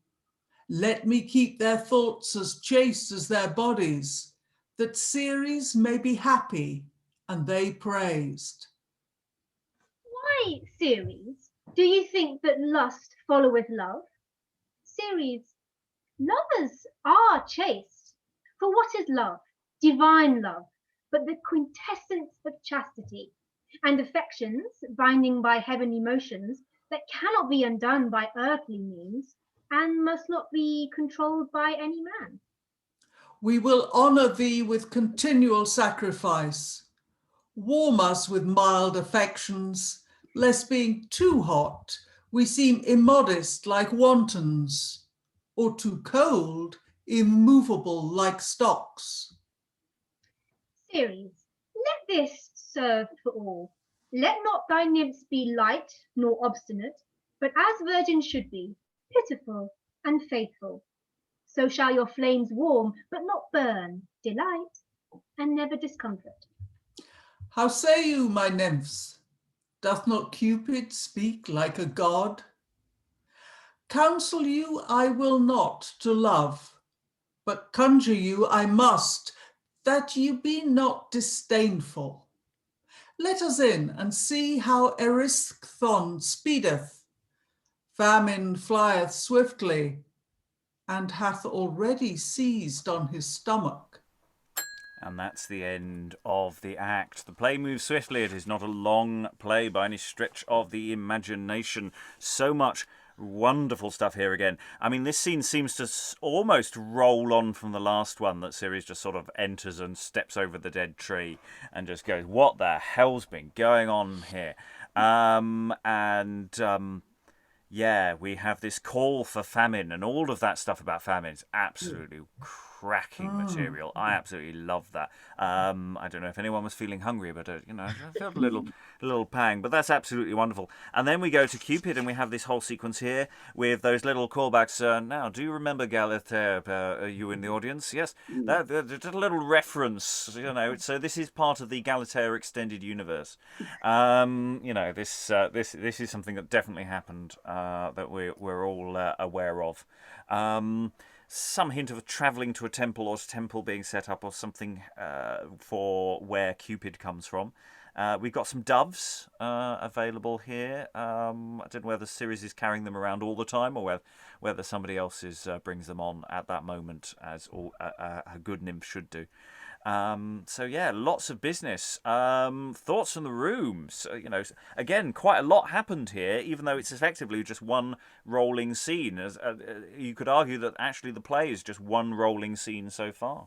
Let me keep their thoughts as chaste as their bodies, that Ceres may be happy and they praised. Why, Ceres, do you think that lust followeth love? Ceres, lovers are chaste. For what is love? Divine love, but the quintessence of chastity, and affections binding by heavenly motions that cannot be undone by earthly means, and must not be controlled by any man. We will honour thee with continual sacrifice. Warm us with mild affections, lest being too hot, we seem immodest like wantons, or too cold, immovable like stocks. Ceres, Let this serve for all. Let not thy nymphs be light nor obstinate, but as virgins should be, pitiful and faithful. So shall your flames warm, but not burn, delight, and never discomfort. How say you, my nymphs? Doth not Cupid speak like a god? Counsel you I will not to love, but conjure you I must, that you be not disdainful. Let us in and see how Eriskthon speedeth. Famine flieth swiftly, and hath already seized on his stomach. And that's the end of the act. The play moves swiftly. It is not a long play by any stretch of the imagination. So much wonderful stuff here again. I mean, this scene seems to almost roll on from the last one. That Ceres just sort of enters and steps over the dead tree and just goes, what the hell's been going on here? Yeah, we have this call for famine, and all of that stuff about famine is absolutely cracking material. I absolutely love that. I don't know if anyone was feeling hungry, but I felt a little pang. But that's absolutely wonderful. And then we go to Cupid, and we have this whole sequence here with those little callbacks. Now, do you remember Galatea? Are you in the audience? Yes, that just a little reference. So this is part of the Galatea extended universe. This is something that definitely happened. That we're all aware of. Some hint of travelling to a temple or temple being set up or something for where Cupid comes from. We've got some doves available here. I don't know whether Ceres is carrying them around all the time or whether somebody else brings them on at that moment, as a good nymph should do. Lots of business. Thoughts from the room. So, again, quite a lot happened here, even though it's effectively just one rolling scene. As you could argue that actually the play is just one rolling scene so far.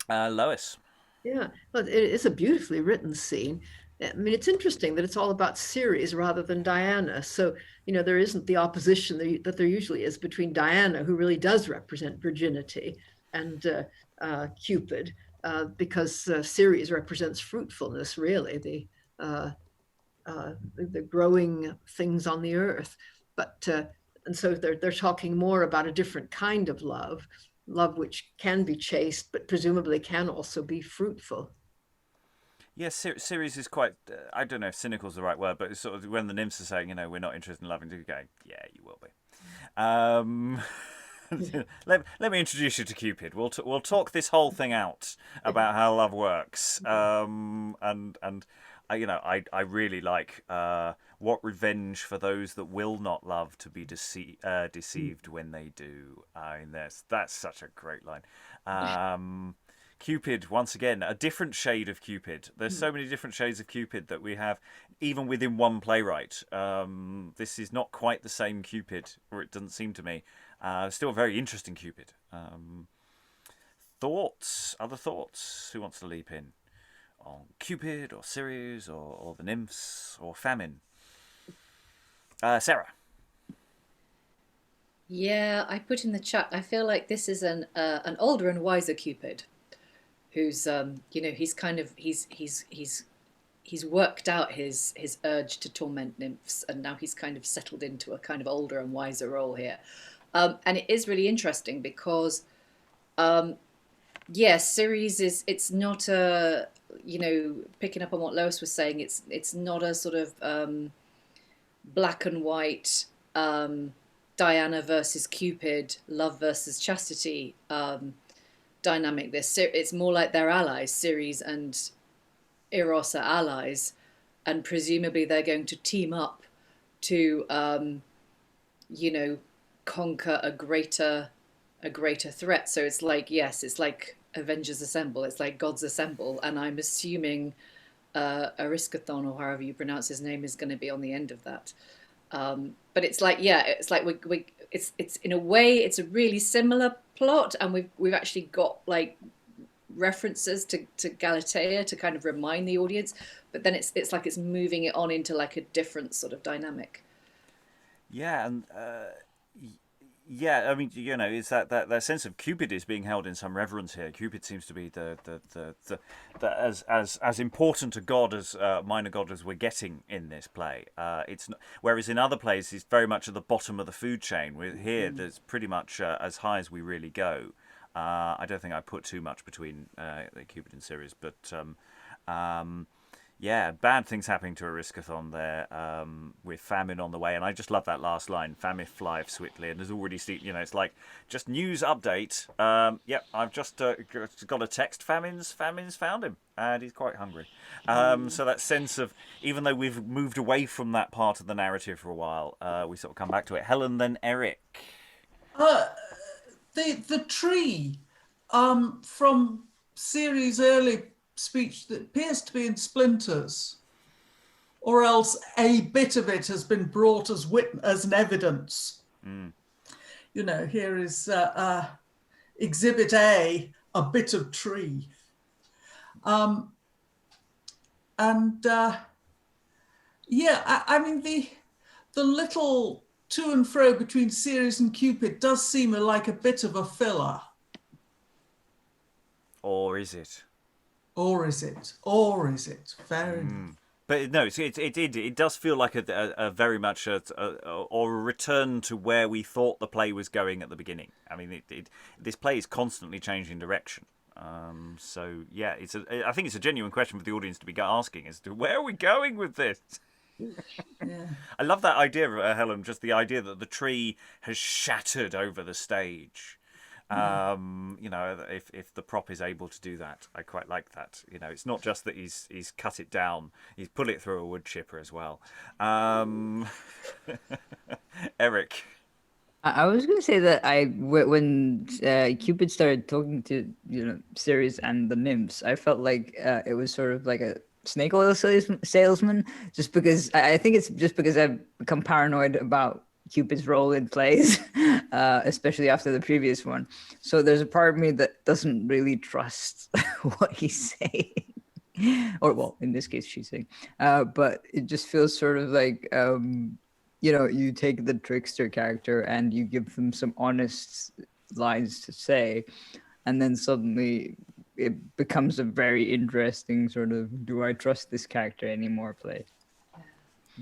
Lois. Yeah, well, it is a beautifully written scene. I mean, it's interesting that it's all about Ceres rather than Diana. So, there isn't the opposition that there usually is between Diana, who really does represent virginity, and Cupid, because Ceres represents fruitfulness, really, the growing things on the earth. But and so they're talking more about a different kind of love which can be chaste, but presumably can also be fruitful. Yes, Ceres is quite, I don't know if cynical is the right word, but it's sort of when the nymphs are saying, we're not interested in loving, you go, yeah, you will be. Let me introduce you to Cupid. We'll talk this whole thing out about how love works. I really like what revenge for those that will not love to be deceived when they do. That's such a great line. Cupid, once again, a different shade of Cupid. There's so many different shades of Cupid that we have, even within one playwright. This is not quite the same Cupid, or it doesn't seem to me. Still a very interesting Cupid. Thoughts? Other thoughts? Who wants to leap in? On Cupid, or Ceres, or the nymphs, or famine? Sarah? Yeah, I put in the chat, I feel like this is an older and wiser Cupid, who's he's worked out his urge to torment nymphs, and now he's kind of settled into a kind of older and wiser role here. And it is really interesting because Ceres it's not a, picking up on what Lois was saying, it's not a sort of black and white Diana versus Cupid, love versus chastity dynamic. It's more like they're allies. Ceres and Eros are allies, and presumably they're going to team up to conquer a greater threat. So it's like Avengers Assemble, it's like gods assemble, and I'm assuming Ariskathon, or however you pronounce his name, is going to be on the end of that. But it's like it's in a way it's a really similar plot, and we've actually got like references to Galatea to kind of remind the audience, but then it's like it's moving it on into like a different sort of dynamic. Yeah, and Yeah, I mean, it's that sense of Cupid is being held in some reverence here. Cupid seems to be the as important a god as minor god as we're getting in this play. It's not, whereas in other plays he's very much at the bottom of the food chain. Here, there's pretty much as high as we really go. I don't think I put too much between the Cupid and Ceres, but yeah, bad things happening to Aristothon there, with famine on the way, and I just love that last line: "Famine flieth swiftly," and there's already seen, it's like just news update. Yep, I've just got a text: Famine's found him, and he's quite hungry. So that sense of, even though we've moved away from that part of the narrative for a while, we sort of come back to it. Helen, then Eric. The tree, from Ceres' early speech, that appears to be in splinters, or else a bit of it has been brought as an evidence. Here is Exhibit A, a bit of tree. I mean, the little to and fro between Ceres and Cupid does seem like a bit of a filler. Or is it? Or is it? Fair enough. But no, it does feel like a very much a return to where we thought the play was going at the beginning. I mean, this play is constantly changing direction. So yeah, I think it's a genuine question for the audience to be asking as to where are we going with this. Yeah. I love that idea, Helen. Just the idea that the tree has shattered over the stage. If the prop is able to do that, I quite like that. It's not just that he's cut it down; he's put it through a wood chipper as well. Eric. I was going to say that when Cupid started talking to Ceres and the nymphs, I felt like it was sort of like a snake oil salesman. Just because I think it's just because I've become paranoid about Cupid's role in plays, especially after the previous one. So there's a part of me that doesn't really trust what he's saying, or well, in this case, she's saying. But it just feels sort of like, you take the trickster character and you give them some honest lines to say, and then suddenly it becomes a very interesting sort of, do I trust this character anymore play.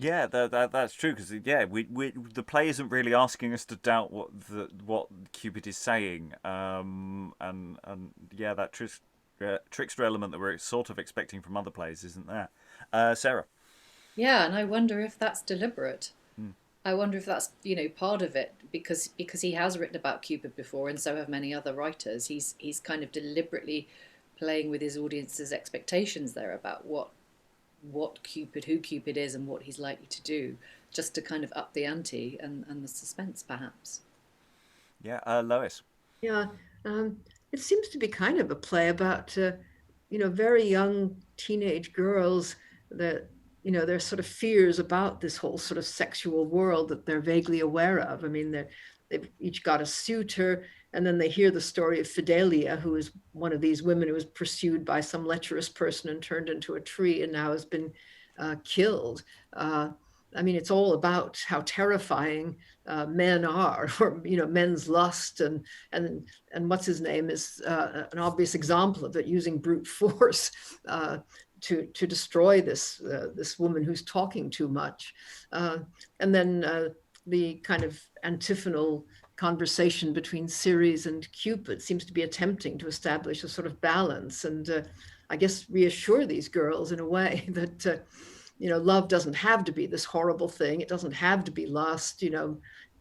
Yeah, that's true, because the play isn't really asking us to doubt what Cupid is saying, and that trickster element that we're sort of expecting from other plays isn't there. Sarah. Yeah, and I wonder if that's deliberate. I wonder if that's part of it, because he has written about Cupid before, and so have many other writers. He's kind of deliberately playing with his audience's expectations there about who Cupid is and what he's likely to do, just to kind of up the ante and the suspense, perhaps. Yeah, Lois. Yeah, it seems to be kind of a play about, very young teenage girls that, their sort of fears about this whole sort of sexual world that they're vaguely aware of. I mean, they've each got a suitor, and then they hear the story of Fidelia, who is one of these women who was pursued by some lecherous person and turned into a tree and now has been killed. I mean, it's all about how terrifying men are, or men's lust, and what's his name is an obvious example of it, using brute force to destroy this woman who's talking too much, and then the kind of antiphonal conversation between Ceres and Cupid seems to be attempting to establish a sort of balance, and I guess reassure these girls in a way that love doesn't have to be this horrible thing. It doesn't have to be lust.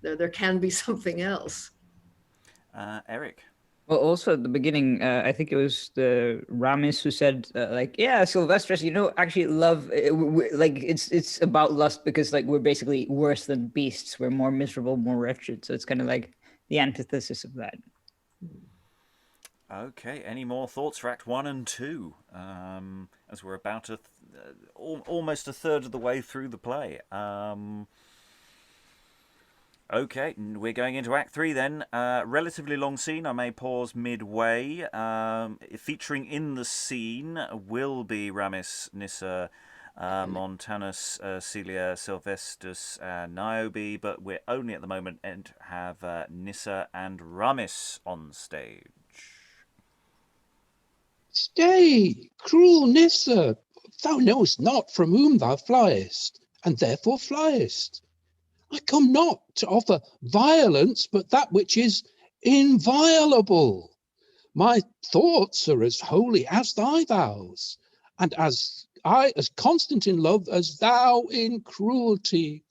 There can be something else. Eric. Well, also at the beginning, I think it was the Ramis who said, Sylvester, actually love, it's about lust because we're basically worse than beasts. We're more miserable, more wretched. So it's kind of like the antithesis of that. Okay, any more thoughts for Act 1 and 2? As we're about almost a third of the way through the play. Okay, we're going into Act 3 then. Relatively long scene. I may pause midway. Featuring in the scene will be Ramis, Nissa, Montanus, Celia, Sylvestus, Niobe, but we're only at the moment and have Nyssa and Ramis on stage. Stay, cruel Nyssa, thou knowest not from whom thou fliest, and therefore fliest. I come not to offer violence, but that which is inviolable. My thoughts are as holy as thy vows, and as constant in love as thou in cruelty.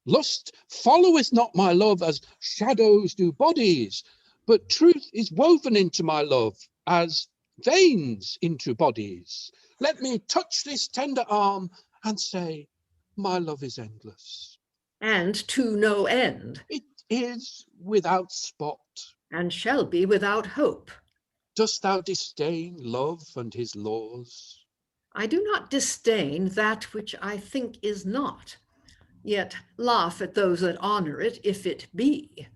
Lust followeth not my love as shadows do bodies, but truth is woven into my love as veins into bodies. Let me touch this tender arm and say, my love is endless. And to no end. It is without spot. And shall be without hope. Dost thou disdain love and his laws? I do not disdain that which I think is not, yet laugh at those that honor it, if it be.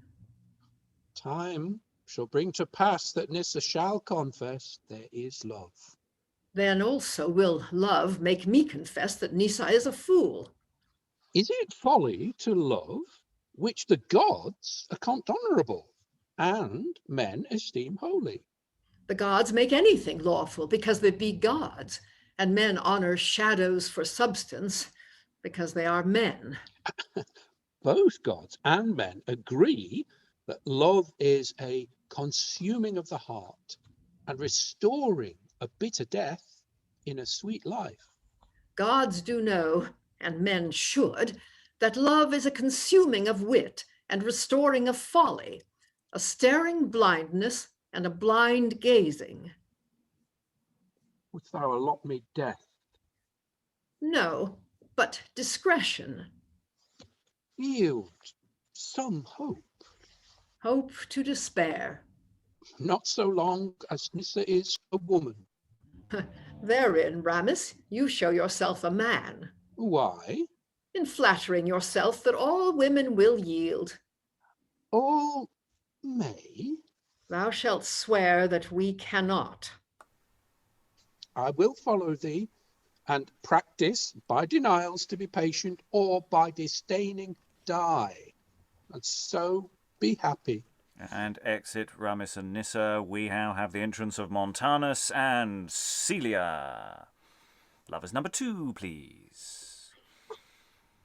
Time shall bring to pass that Nyssa shall confess there is love. Then also will love make me confess that Nyssa is a fool. Is it folly to love, which the gods account honourable, and men esteem holy? The gods make anything lawful because they be gods, and men honor shadows for substance because they are men. Both gods and men agree that love is a consuming of the heart and restoring a bitter death in a sweet life. Gods do know, and men should, that love is a consuming of wit and restoring of folly, a staring blindness and a blind gazing. Wouldst thou allot me death? No, but discretion. Yield some hope. Hope to despair. Not so long as Nyssa is a woman. Therein, Ramis, you show yourself a man. Why? In flattering yourself that all women will yield. All may? Thou shalt swear that we cannot. I will follow thee, and practice by denials to be patient, or by disdaining die, and so be happy. And exit Ramis and Nyssa. We now have the entrance of Montanus and Celia. Lovers number 2, please.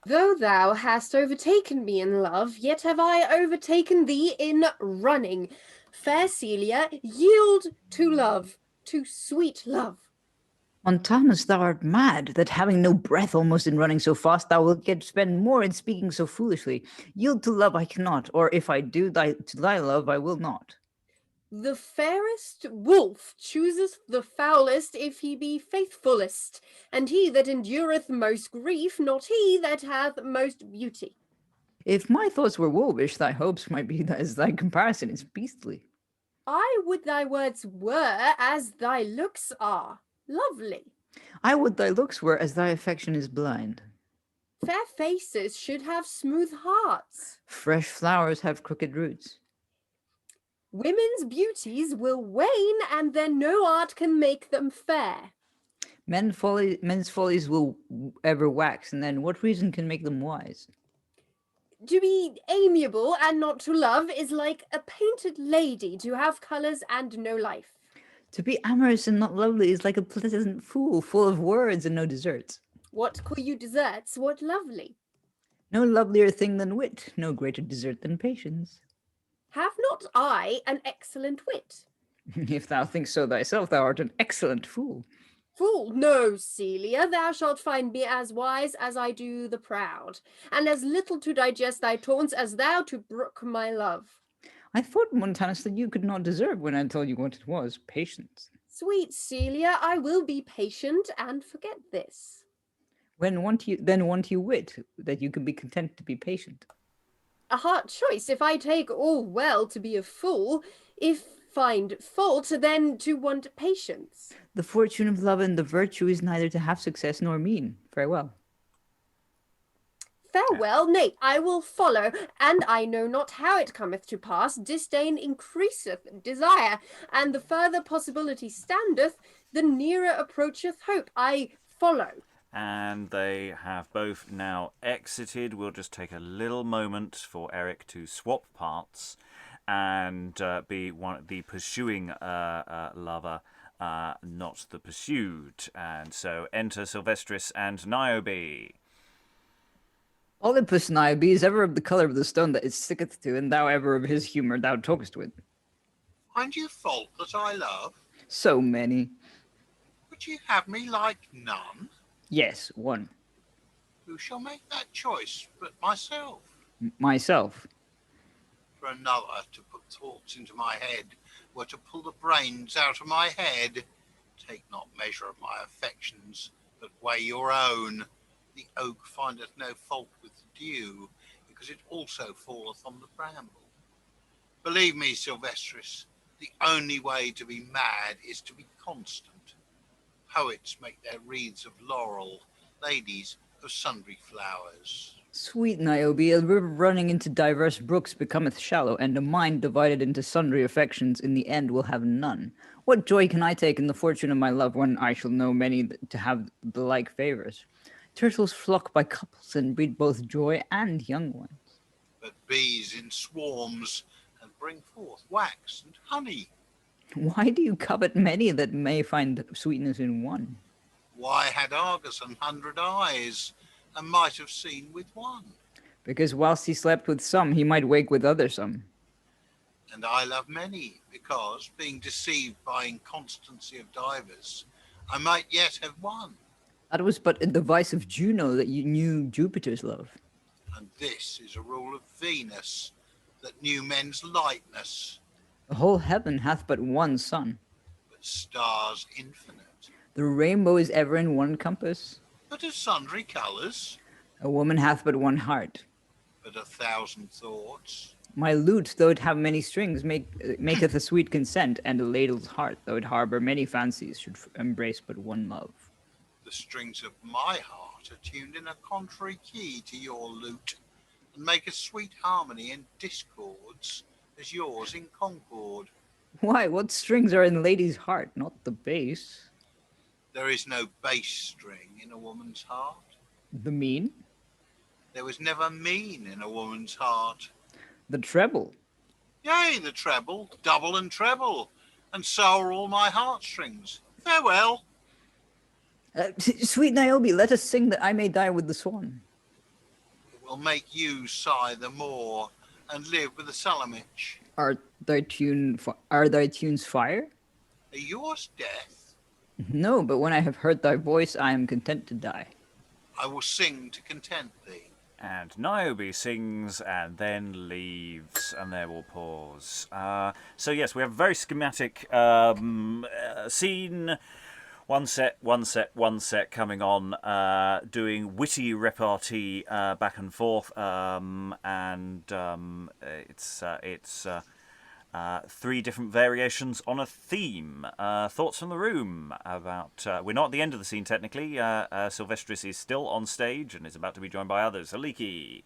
Though thou hast overtaken me in love, yet have I overtaken thee in running. Fair Celia, yield to love, to sweet love. Montanus, thou art mad, that having no breath almost in running so fast, thou wilt yet spend more in speaking so foolishly. Yield to love I cannot, or if I do to thy love, I will not. The fairest wolf chooseth the foulest if he be faithfullest, and he that endureth most grief, not he that hath most beauty. If my thoughts were wolvish, thy hopes might be as thy comparison is beastly. I would thy words were as thy looks are. Lovely. I would thy looks were as thy affection is blind. Fair faces should have smooth hearts. Fresh flowers have crooked roots. Women's beauties will wane, and then no art can make them fair. Men's follies will ever wax, and then what reason can make them wise? To be amiable and not to love is like a painted lady to have colours and no life. To be amorous and not lovely is like a pleasant fool, full of words and no desserts. What call you desserts? What lovely? No lovelier thing than wit, no greater desert than patience. Have not I an excellent wit? If thou think so thyself, thou art an excellent fool. Fool, no, Celia, thou shalt find me as wise as I do the proud, and as little to digest thy taunts as thou to brook my love. I thought, Montanus, that you could not deserve when I told you what it was, patience. Sweet Celia, I will be patient and forget this. Then want you wit, that you can be content to be patient. A hard choice, if I take all well to be a fool, if find fault, then to want patience. The fortune of love and the virtue is neither to have success nor mean. Farewell. Farewell, nay, I will follow, and I know not how it cometh to pass. Disdain increaseth desire, and the further possibility standeth, the nearer approacheth hope. I follow. And they have both now exited. We'll just take a little moment for Eric to swap parts and be the pursuing lover, not the pursued. And so enter Sylvestris and Niobe. Olympus Niobe is ever of the colour of the stone that it sticketh to, and thou ever of his humour thou talkest with. Find you fault that I love? So many. Would you have me like none? Yes, one. Who shall make that choice but myself? Myself. For another to put thoughts into my head were to pull the brains out of my head. Take not measure of my affections, but weigh your own. The oak findeth no fault with the dew, because it also falleth on the bramble. Believe me, Sylvestris, the only way to be mad is to be constant. Poets make their wreaths of laurel, ladies of sundry flowers. Sweet Niobe, a river running into diverse brooks becometh shallow, and a mind divided into sundry affections in the end will have none. What joy can I take in the fortune of my love when I shall know many to have the like favours? Turtles flock by couples and breed both joy and young ones. But bees in swarms and bring forth wax and honey. Why do you covet many that may find sweetness in one? Why had Argus 100 eyes, and might have seen with one? Because whilst he slept with some, he might wake with other some. And I love many, because, being deceived by inconstancy of divers, I might yet have one. That was but a device of Juno that you knew Jupiter's love. And this is a rule of Venus, that knew men's lightness, The whole heaven hath but one sun. but stars infinite, The rainbow is ever in one compass. but of sundry colours, A woman hath but one heart. but 1,000 thoughts. My lute, though it have many strings, maketh a sweet consent, and a ladle's heart, though it harbour many fancies, should embrace but one love. The strings of my heart are tuned in a contrary key to your lute, and make a sweet harmony in discords, as yours in concord. Why, what strings are in lady's heart, not the bass? There is no bass string in a woman's heart. The mean? There was never mean in a woman's heart. The treble? Yea, the treble, double and treble, and so are all my heartstrings. Farewell. Sweet Niobe, let us sing that I may die with the swan. It will make you sigh the more, and live with the Salamich. Are thy tunes fire? Are yours death? No, but when I have heard thy voice, I am content to die. I will sing to content thee. And Niobe sings and then leaves, and there we'll pause. So yes, we have a very schematic scene. One set coming on, doing witty repartee back and forth, and it's three different variations on a theme. Thoughts from the room about... we're not at the end of the scene, technically. Sylvestris is still on stage and is about to be joined by others. Aliki.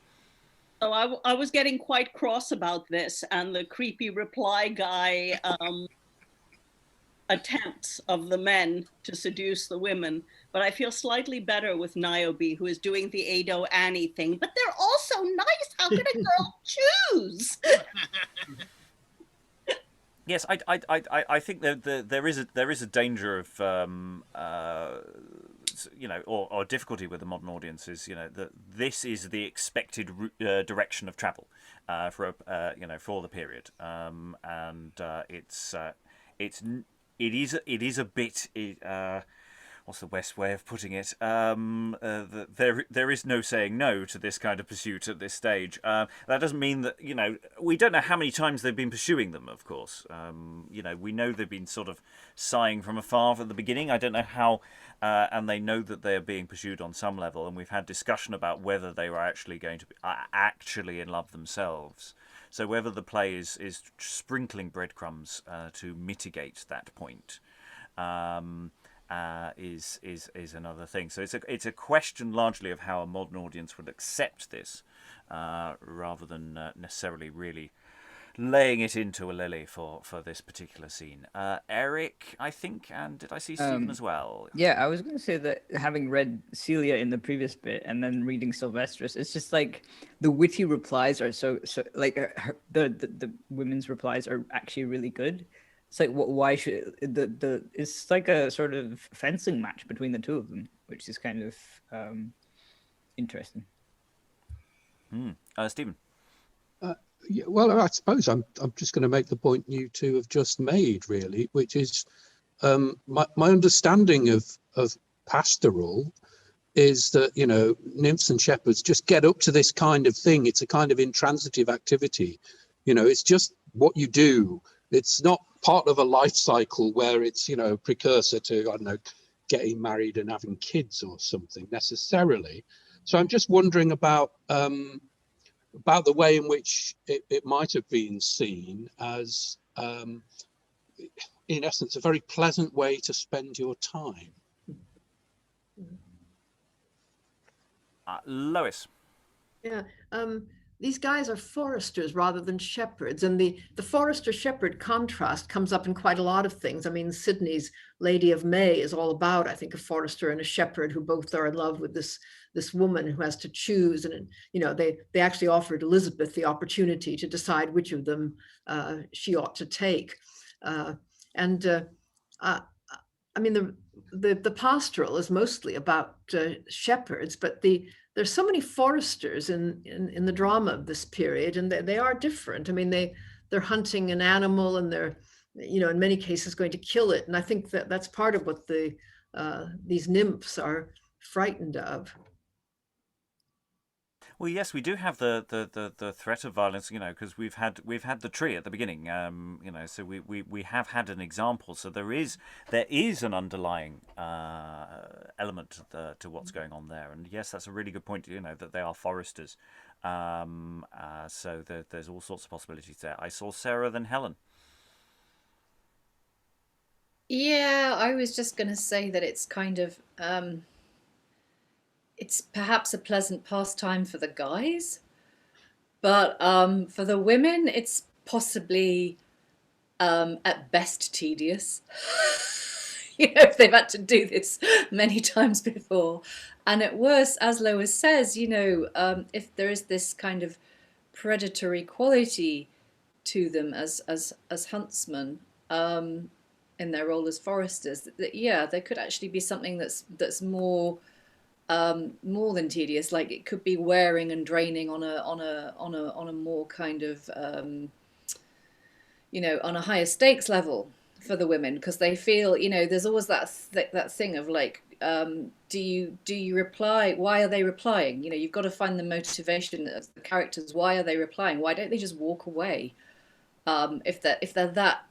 So I was getting quite cross about this, and the creepy reply guy attempts of the men to seduce the women. But I feel slightly better with Niobe, who is doing the Ado Annie thing. But they're all so nice. How can a girl choose? Yes, I think there is a danger of or difficulty with the modern audiences. That this is the expected direction of travel for the period, and it is a bit. What's the best way of putting it? There is no saying no to this kind of pursuit at this stage. That doesn't mean that, we don't know how many times they've been pursuing them, of course. We know they've been sort of sighing from afar at the beginning. I don't know how, and they know that they're being pursued on some level, and we've had discussion about whether they were actually going to be actually in love themselves. So whether the play is sprinkling breadcrumbs to mitigate that point. Is another thing. So it's a question largely of how a modern audience would accept this, rather than necessarily really laying it into a Lily for this particular scene. Eric, I think, and did I see Stephen as well? Yeah, I was going to say that having read Celia in the previous bit and then reading Sylvestris, it's just like the witty replies are so like the women's replies are actually really good. It's like why should it's like a sort of fencing match between the two of them, which is kind of interesting. Stephen. Yeah, well, I suppose I'm just going to make the point you two have just made, really, which is my understanding of pastoral is that, you know, nymphs and shepherds just get up to this kind of thing. It's a kind of intransitive activity. You know, it's just what you do. It's not part of a life cycle where it's, you know, precursor to, I don't know, getting married and having kids or something necessarily. So I'm just wondering about the way in which it might have been seen as, in essence, a very pleasant way to spend your time. Lois. Yeah, these guys are foresters rather than shepherds, and the forester-shepherd contrast comes up in quite a lot of things. I mean, Sidney's Lady of May is all about, I think, a forester and a shepherd who both are in love with this woman who has to choose, and you know, they actually offered Elizabeth the opportunity to decide which of them she ought to take, I mean, the pastoral is mostly about shepherds, but there's so many foresters in the drama of this period, and they are different. I mean, they're hunting an animal, and they're, you know, in many cases going to kill it, and I think that's part of what these nymphs are frightened of. Well, yes, we do have the threat of violence, you know, because we've had the tree at the beginning, you know, so we have had an example. So there is an underlying element to what's going on there, and yes, that's a really good point. You know, that they are foresters, so there's all sorts of possibilities there. I saw Sarah, then Helen. Yeah, I was just going to say that it's kind of it's perhaps a pleasant pastime for the guys, but for the women, it's possibly at best tedious. You know, if they've had to do this many times before. And at worst, as Lois says, you know, if there is this kind of predatory quality to them as huntsmen, in their role as foresters, that yeah, there could actually be something that's more than tedious. Like it could be wearing and draining on a more kind of you know, on a higher stakes level for the women, because they feel, you know, there's always that thing of like, do you reply? Why are they replying? You know, you've got to find the motivation of the characters. Why are they replying? Why don't they just walk away? If they're that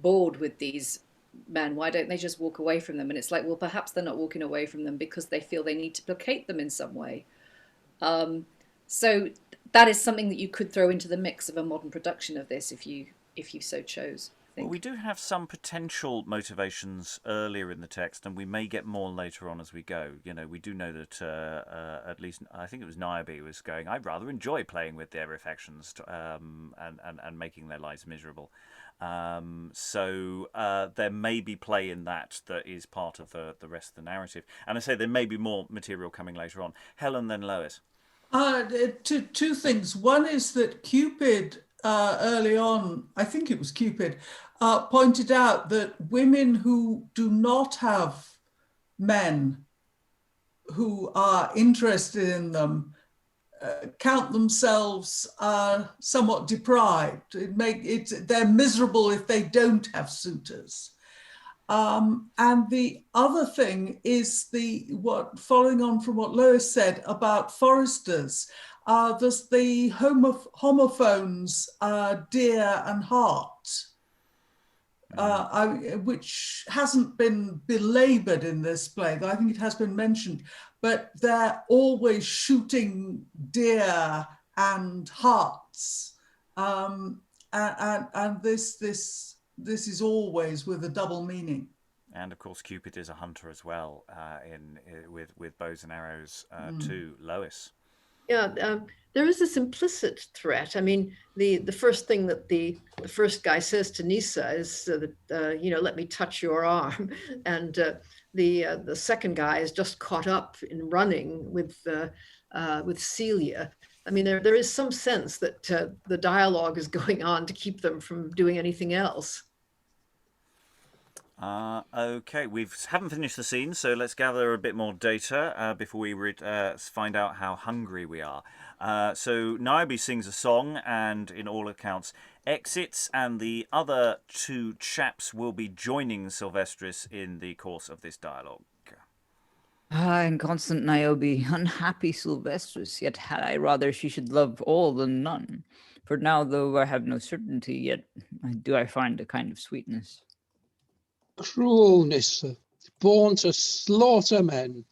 bored with these men, why don't they just walk away from them? And it's like, well, perhaps they're not walking away from them because they feel they need to placate them in some way. So that is something that you could throw into the mix of a modern production of this if you so chose. Well, we do have some potential motivations earlier in the text, and we may get more later on as we go. You know, we do know that at least I think it was Niobe was going, I'd rather enjoy playing with their affections and making their lives miserable. So there may be play in that is part of the rest of the narrative. And I say there may be more material coming later on. Helen, then Lois. Two things. One is that Cupid, early on, I think it was Cupid, pointed out that women who do not have men who are interested in them count themselves somewhat deprived. They're miserable if they don't have suitors. And the other thing is following on from what Lois said about foresters. There's the homophones, dear and heart, which hasn't been belaboured in this play. I think it has been mentioned, but they're always shooting deer and hearts, and this is always with a double meaning. And of course, Cupid is a hunter as well, with bows and arrows too. Lois. Yeah, there is this implicit threat. I mean, the first thing that the first guy says to Nisa is that let me touch your arm, and the second guy is just caught up in running with Celia. I mean, there is some sense that the dialogue is going on to keep them from doing anything else. Okay, we haven't finished the scene, so let's gather a bit more data before we find out how hungry we are. So Niobe sings a song and, in all accounts, exits, and the other two chaps will be joining Sylvestris in the course of this dialogue. Ah, inconstant Niobe, unhappy Sylvestris, yet had I rather she should love all than none. For now, though I have no certainty, yet do I find a kind of sweetness. Cruel Nissa, born to slaughter men.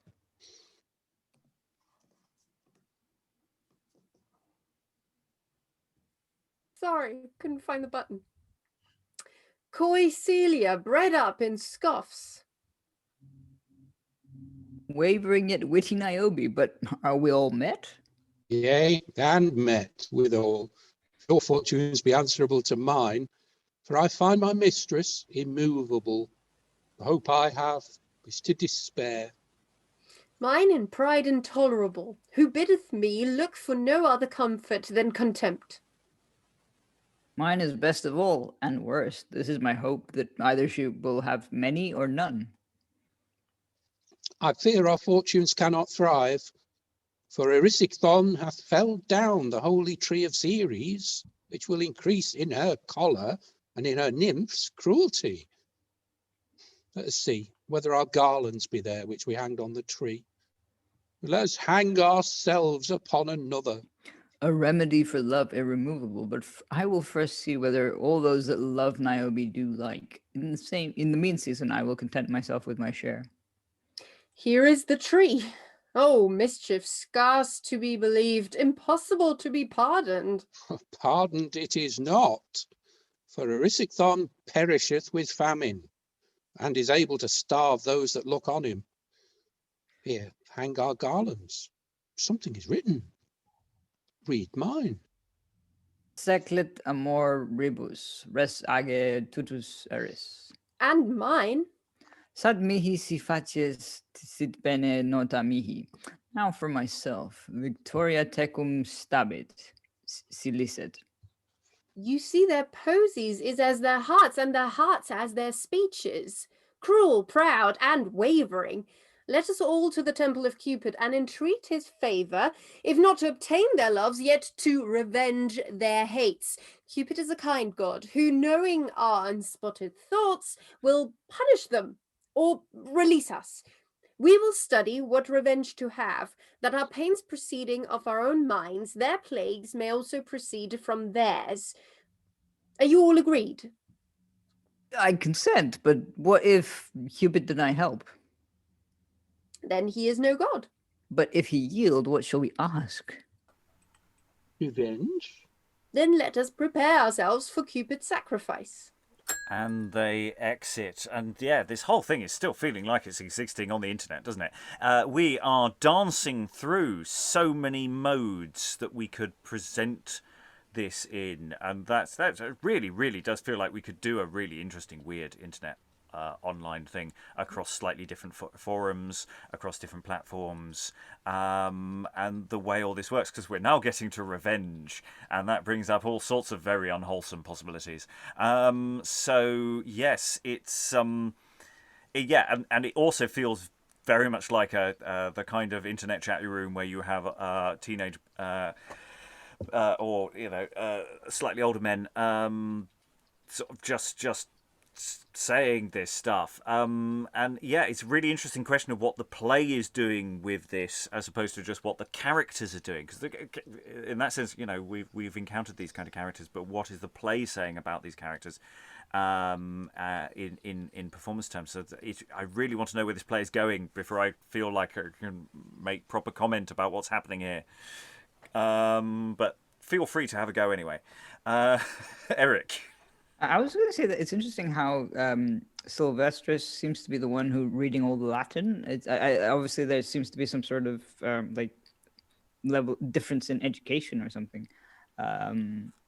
Sorry, couldn't find the button. Coy Celia, bred up in scoffs. Wavering yet witty Niobe, but are we all met? Yea, and met withal. Your fortunes be answerable to mine, for I find my mistress immovable. The hope I have is to despair. Mine in pride intolerable, who biddeth me look for no other comfort than contempt. Mine is best of all, and worst. This is my hope, that either she will have many or none. I fear our fortunes cannot thrive, for Erysichthon hath felled down the holy tree of Ceres, which will increase in her choler and in her nymphs cruelty. Let us see whether our garlands be there which we hanged on the tree. Let us hang ourselves upon another. A remedy for love irremovable, but I will first see whether all those that love Niobe do like. In the mean season, I will content myself with my share. Here is the tree. Oh, mischief scarce to be believed, impossible to be pardoned. Pardoned it is not, for Erysichthon perisheth with famine, and is able to starve those that look on him. Here, hang our garlands. Something is written. Read mine. Seclet amor rebus, res age tutus eris. And mine. Sad mihi si facies sit bene nota mihi. Now for myself, Victoria tecum stabit, si licet. You see, their posies is as their hearts, and their hearts as their speeches. Cruel, proud, and wavering. Let us all to the temple of Cupid, and entreat his favour, if not to obtain their loves, yet to revenge their hates. Cupid is a kind god, who, knowing our unspotted thoughts, will punish them, or release us. We will study what revenge to have, that our pains proceeding of our own minds, their plagues may also proceed from theirs. Are you all agreed? I consent, but what if Cupid deny help? Then he is no god. But if he yield, what shall we ask? Revenge? Then let us prepare ourselves for Cupid's sacrifice. And they exit. And yeah, this whole thing is still feeling like it's existing on the internet, doesn't it? We are dancing through so many modes that we could present this in. And that really, really does feel like we could do a really interesting, weird internet online thing across slightly different forums, across different platforms, and the way all this works, because we're now getting to revenge, and that brings up all sorts of very unwholesome possibilities. So yes, it's and it also feels very much like the kind of internet chat room where you have teenage or slightly older men sort of just saying this stuff, and yeah, it's a really interesting question of what the play is doing with this, as opposed to just what the characters are doing. Because in that sense, we've encountered these kind of characters, but what is the play saying about these characters in performance terms? So I really want to know where this play is going before I feel like I can make proper comment about what's happening here. But feel free to have a go anyway. Eric. I was going to say that it's interesting how Sylvestris seems to be the one who reading all the Latin. Obviously there seems to be some sort of level difference in education or something.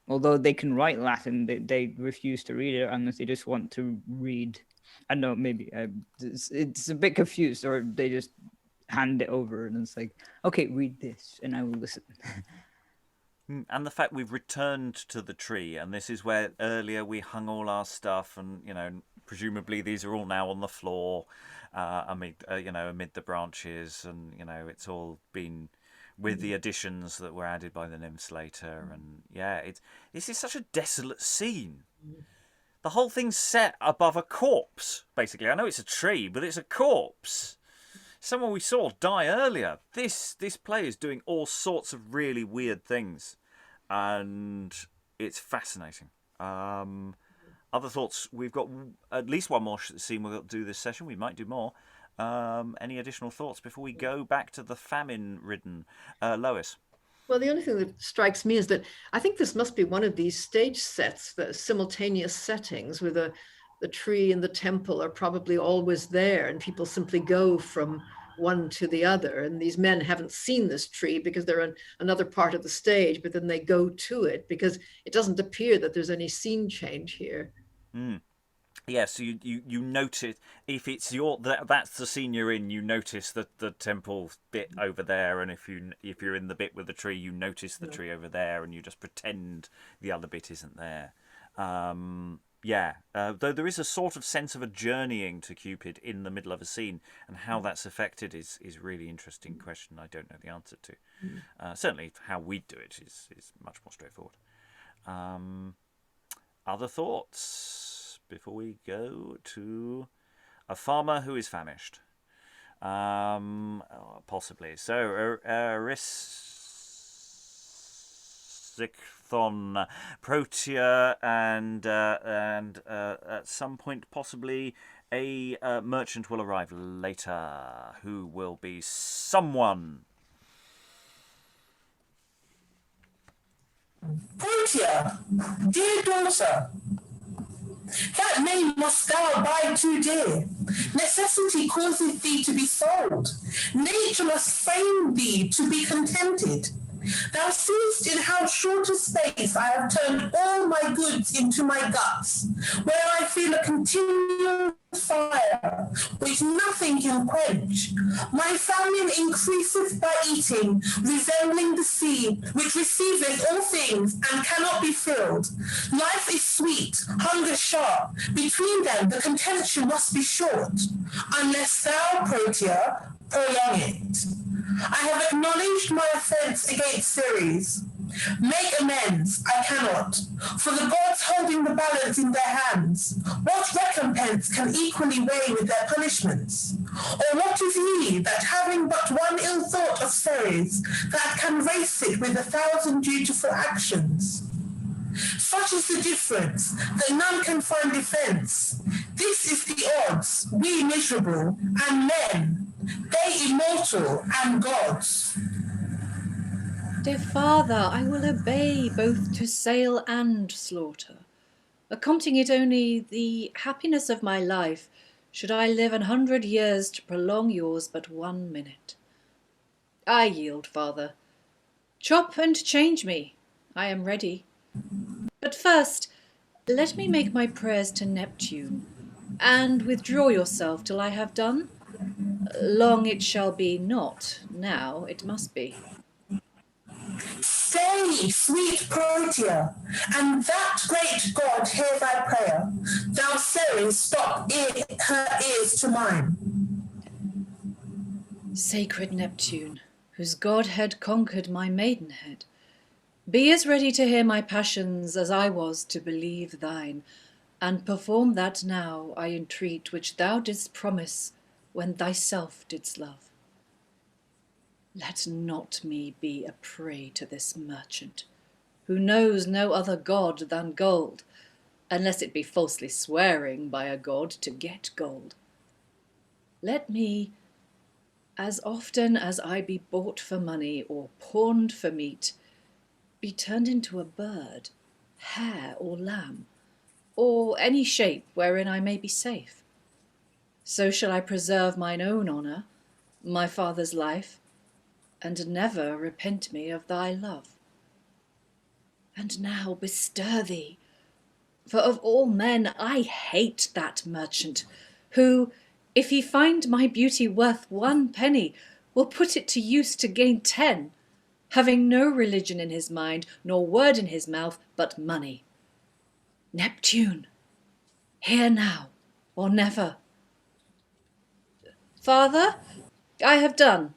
Although they can write Latin, they refuse to read it unless they just want to read. I don't know, maybe it's a bit confused, or they just hand it over and it's like, okay, read this and I will listen. And the fact we've returned to the tree, and this is where earlier we hung all our stuff, and presumably these are all now on the floor, amid the branches, and it's all been with the additions that were added by the nymphs later, and this is such a desolate scene. The whole thing's set above a corpse, basically. I know it's a tree, but it's a corpse. Someone we saw die earlier. This play is doing all sorts of really weird things, and it's fascinating. Other thoughts? We've got at least one more scene we'll do this session. We might do more. Any additional thoughts before we go back to the famine-ridden Lois? Well, the only thing that strikes me is that I think this must be one of these stage sets, the simultaneous settings where the tree and the temple are probably always there, and people simply go from one to the other. And these men haven't seen this tree because they're on another part of the stage, but then they go to it because it doesn't appear that there's any scene change here. Yeah, so you notice, if it's that's the scene you're in, you notice the temple bit over there, and if you're in the bit with the tree, you notice the tree over there, and you just pretend the other bit isn't there. Though there is a sort of sense of a journeying to Cupid in the middle of a scene, and how that's affected is a really interesting question I don't know the answer to. Certainly how we do it is much more straightforward. Other thoughts before we go to a farmer who is famished? Possibly. So, Arisicthon, Protea, and at some point possibly a merchant will arrive later, who will be someone. Protea, dear daughter, that name must thou abide too dear. Necessity causeth thee to be sold. Nature must frame thee to be contented. Thou seest in how short a space I have turned all my goods into my guts, where I feel a continual fire, which nothing can quench. My famine increaseth by eating, resembling the sea, which receiveth all things and cannot be filled. Life is sweet, hunger sharp. Between them the contention must be short, unless thou, Protea, prolong it. I have acknowledged my offence against Ceres. Make amends, I cannot, for the gods holding the balance in their hands. What recompense can equally weigh with their punishments? Or what is he that, having but one ill thought of Ceres, that can race it with 1,000 dutiful actions? Such is the difference, that none can find defence. This is the odds, we miserable, and men, they immortal, and gods. Dear father, I will obey both to sale and slaughter, accounting it only the happiness of my life, should I live 100 years to prolong yours but 1 minute. I yield, father. Chop and change me, I am ready. But first, let me make my prayers to Neptune, and withdraw yourself till I have done. Long it shall be not, now it must be. Stay, sweet Protea, and that great God hear thy prayer. Thou Ceres, stop her ears to mine. Sacred Neptune, whose godhead conquered my maidenhead, be as ready to hear my passions as I was to believe thine, and perform that now, I entreat, which thou didst promise when thyself didst love. Let not me be a prey to this merchant, who knows no other god than gold, unless it be falsely swearing by a god to get gold. Let me, as often as I be bought for money or pawned for meat, be turned into a bird, hare or lamb, or any shape wherein I may be safe. So shall I preserve mine own honour, my father's life, and never repent me of thy love. And now bestir thee, for of all men I hate that merchant, who, if he find my beauty worth 1 penny, will put it to use to gain 10, having no religion in his mind, nor word in his mouth, but money. Neptune, here now, or never. Father, I have done.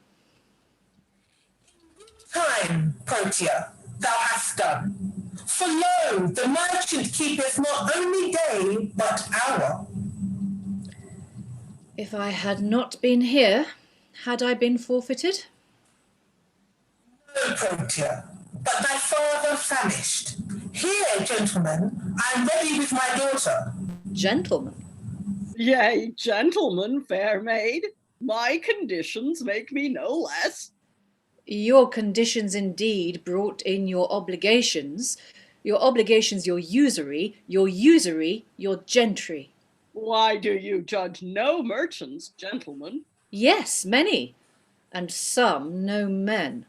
Time, Protea, thou hast done. For lo, the merchant keepeth not only day, but hour. If I had not been here, had I been forfeited? No, Protea, but thy father famished. Here, gentlemen, I am ready with my daughter. Gentlemen? Yea, gentlemen, fair maid. My conditions make me no less. Your conditions indeed brought in your obligations, your usury, your gentry. Why do you judge no merchants, gentlemen? Yes, many, and some no men.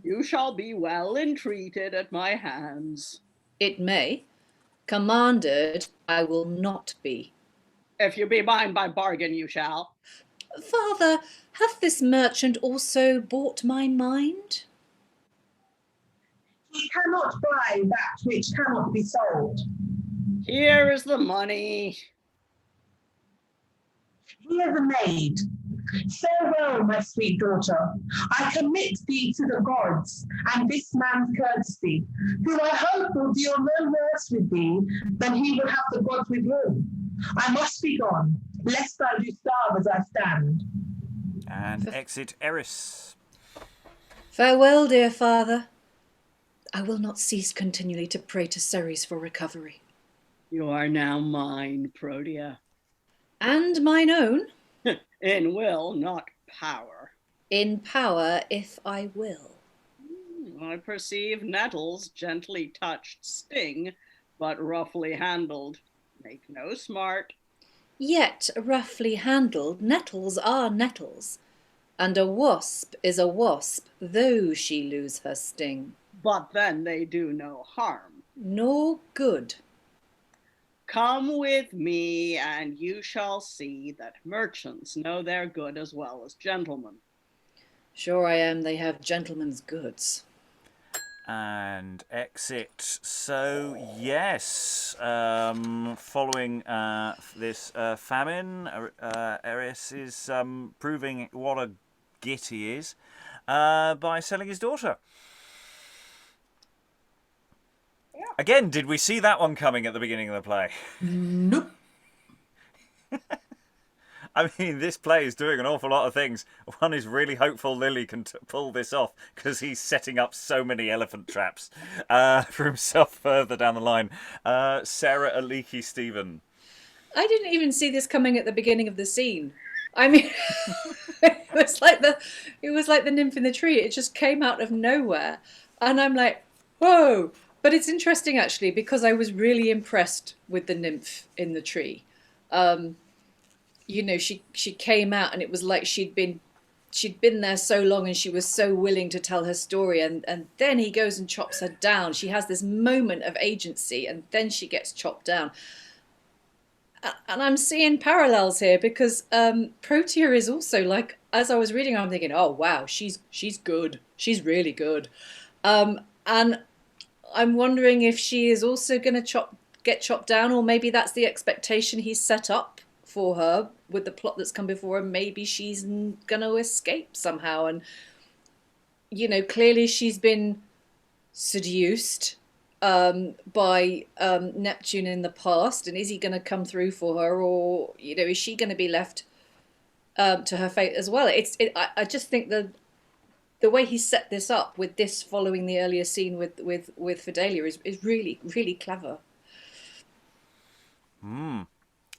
You shall be well entreated at my hands. It may. Commanded I will not be. If you be mine by bargain, you shall. Father, hath this merchant also bought my mind? He cannot buy that which cannot be sold. Here is the money. Hear the maid. Farewell, my sweet daughter. I commit thee to the gods and this man's courtesy, who I hope will deal no worse with thee than he will have the gods with him. I must be gone, lest I do starve as I stand. And exit Eris. Farewell, dear father. I will not cease continually to pray to Ceres for recovery. You are now mine, Protea. And mine own? In will, not power. In power, if I will. I perceive nettles gently touched sting, but roughly handled make no smart. Yet, roughly handled, nettles are nettles, and a wasp is a wasp, though she lose her sting. But then they do no harm. Nor good. Come with me, and you shall see that merchants know their good as well as gentlemen. Sure I am they have gentlemen's goods. And exit. So, yes, following this famine, Eris is proving what a git he is by selling his daughter. Yeah. Again, did we see that one coming at the beginning of the play? Nope. I mean, this play is doing an awful lot of things. One is really hopeful Lyly can pull this off because he's setting up so many elephant traps for himself further down the line. Sarah Aliki Stephen. I didn't even see this coming at the beginning of the scene. I mean, it was like the nymph in the tree. It just came out of nowhere, and I'm like, whoa! But it's interesting actually because I was really impressed with the nymph in the tree. You know, she came out and it was like she'd been there so long and she was so willing to tell her story, and then he goes and chops her down. She has this moment of agency and then she gets chopped down. And I'm seeing parallels here because Protea is also like, as I was reading, I'm thinking, oh wow, she's good. She's really good. And I'm wondering if she is also going to get chopped down, or maybe that's the expectation he's set up for her with the plot that's come before, and maybe she's going to escape somehow. And, you know, clearly she's been seduced by Neptune in the past, and is he going to come through for her, or, you know, is she going to be left to her fate as well? I just think the way he set this up with this following the earlier scene with Fidelia is really, really clever.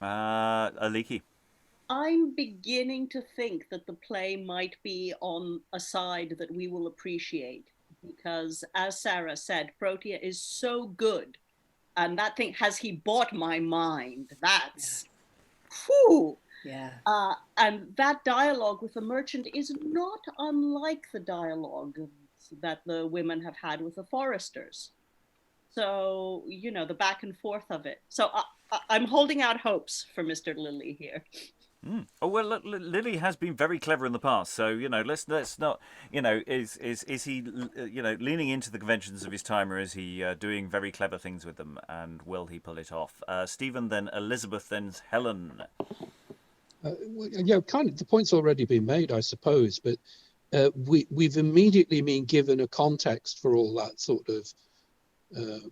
Aliki. I'm beginning to think that the play might be on a side that we will appreciate, because as Sarah said, Protea is so good, and that thing, has he bought my mind? That's, whew. Yeah. And that dialogue with the merchant is not unlike the dialogue that the women have had with the foresters. So, the back and forth of it. So I'm holding out hopes for Mr. Lyly here. Oh well, look, Lyly has been very clever in the past. So let's not, is he, leaning into the conventions of his time, or is he doing very clever things with them? And will he pull it off? Stephen, then Elizabeth, then Helen. Kind of the point's already been made, I suppose, but we've immediately been given a context for all that sort of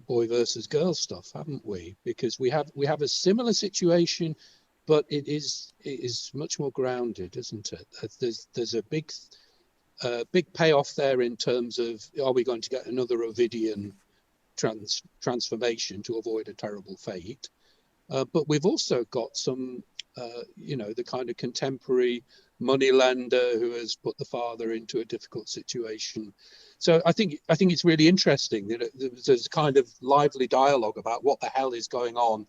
boy versus girl stuff, haven't we? Because we have a similar situation, but it is much more grounded, isn't it? There's a big payoff there in terms of, are we going to get another Ovidian transformation to avoid a terrible fate? But we've also got some, the kind of contemporary moneylender who has put the father into a difficult situation. So I think it's really interesting that there's kind of lively dialogue about what the hell is going on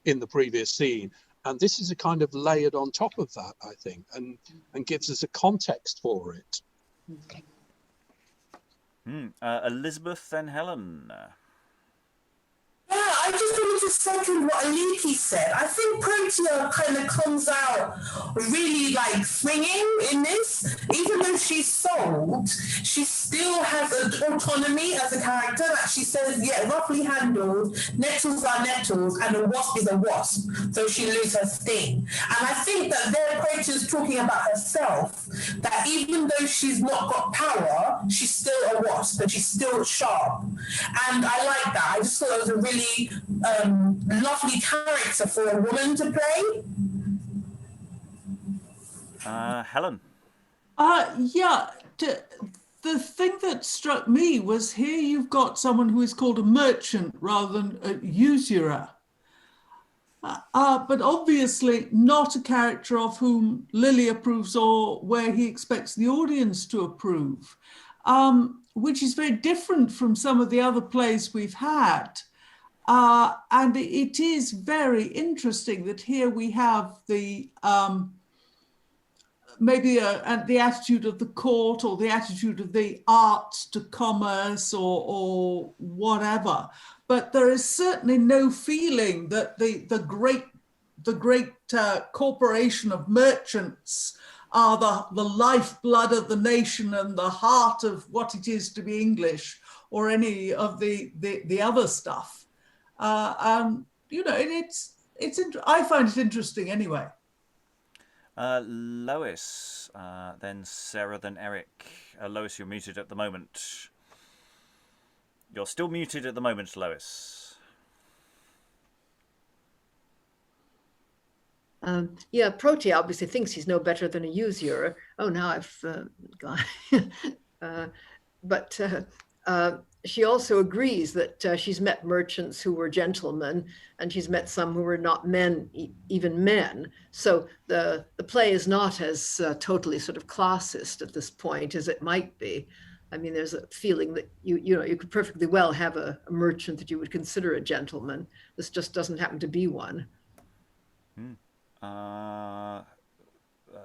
in the previous scene. And this is a kind of layered on top of that, I think, and gives us a context for it. Elizabeth, then Helen. Yeah, I just wanted to second what Aliki said. I think Protea kind of comes out really swinging in this. Even though she's sold, she still has an autonomy as a character that she says, yeah, roughly handled, nettles are nettles, and a wasp is a wasp. So she loses her sting. And I think that there Protea's talking about herself, that even though she's not got power, she's still a wasp, and she's still sharp. And I like that. I just thought it was a really lovely character for a woman to play. Helen. The thing that struck me was here you've got someone who is called a merchant rather than a usurer. But obviously not a character of whom Lyly approves or where he expects the audience to approve, which is very different from some of the other plays we've had. And it is very interesting that here we have the maybe the attitude of the court or the attitude of the arts to commerce or whatever. But there is certainly no feeling that the great corporation of merchants are the lifeblood of the nation and the heart of what it is to be English, or any of the other stuff. I find it interesting anyway. Lois, then Sarah, then Eric. Lois, you're muted at the moment. You're still muted at the moment, Lois. Protea obviously thinks he's no better than a usurer. Oh, now I've gone. But she also agrees that she's met merchants who were gentlemen, and she's met some who were not men, even men. So the play is not as totally sort of classist at this point as it might be. I mean, there's a feeling that you could perfectly well have a merchant that you would consider a gentleman. This just doesn't happen to be one.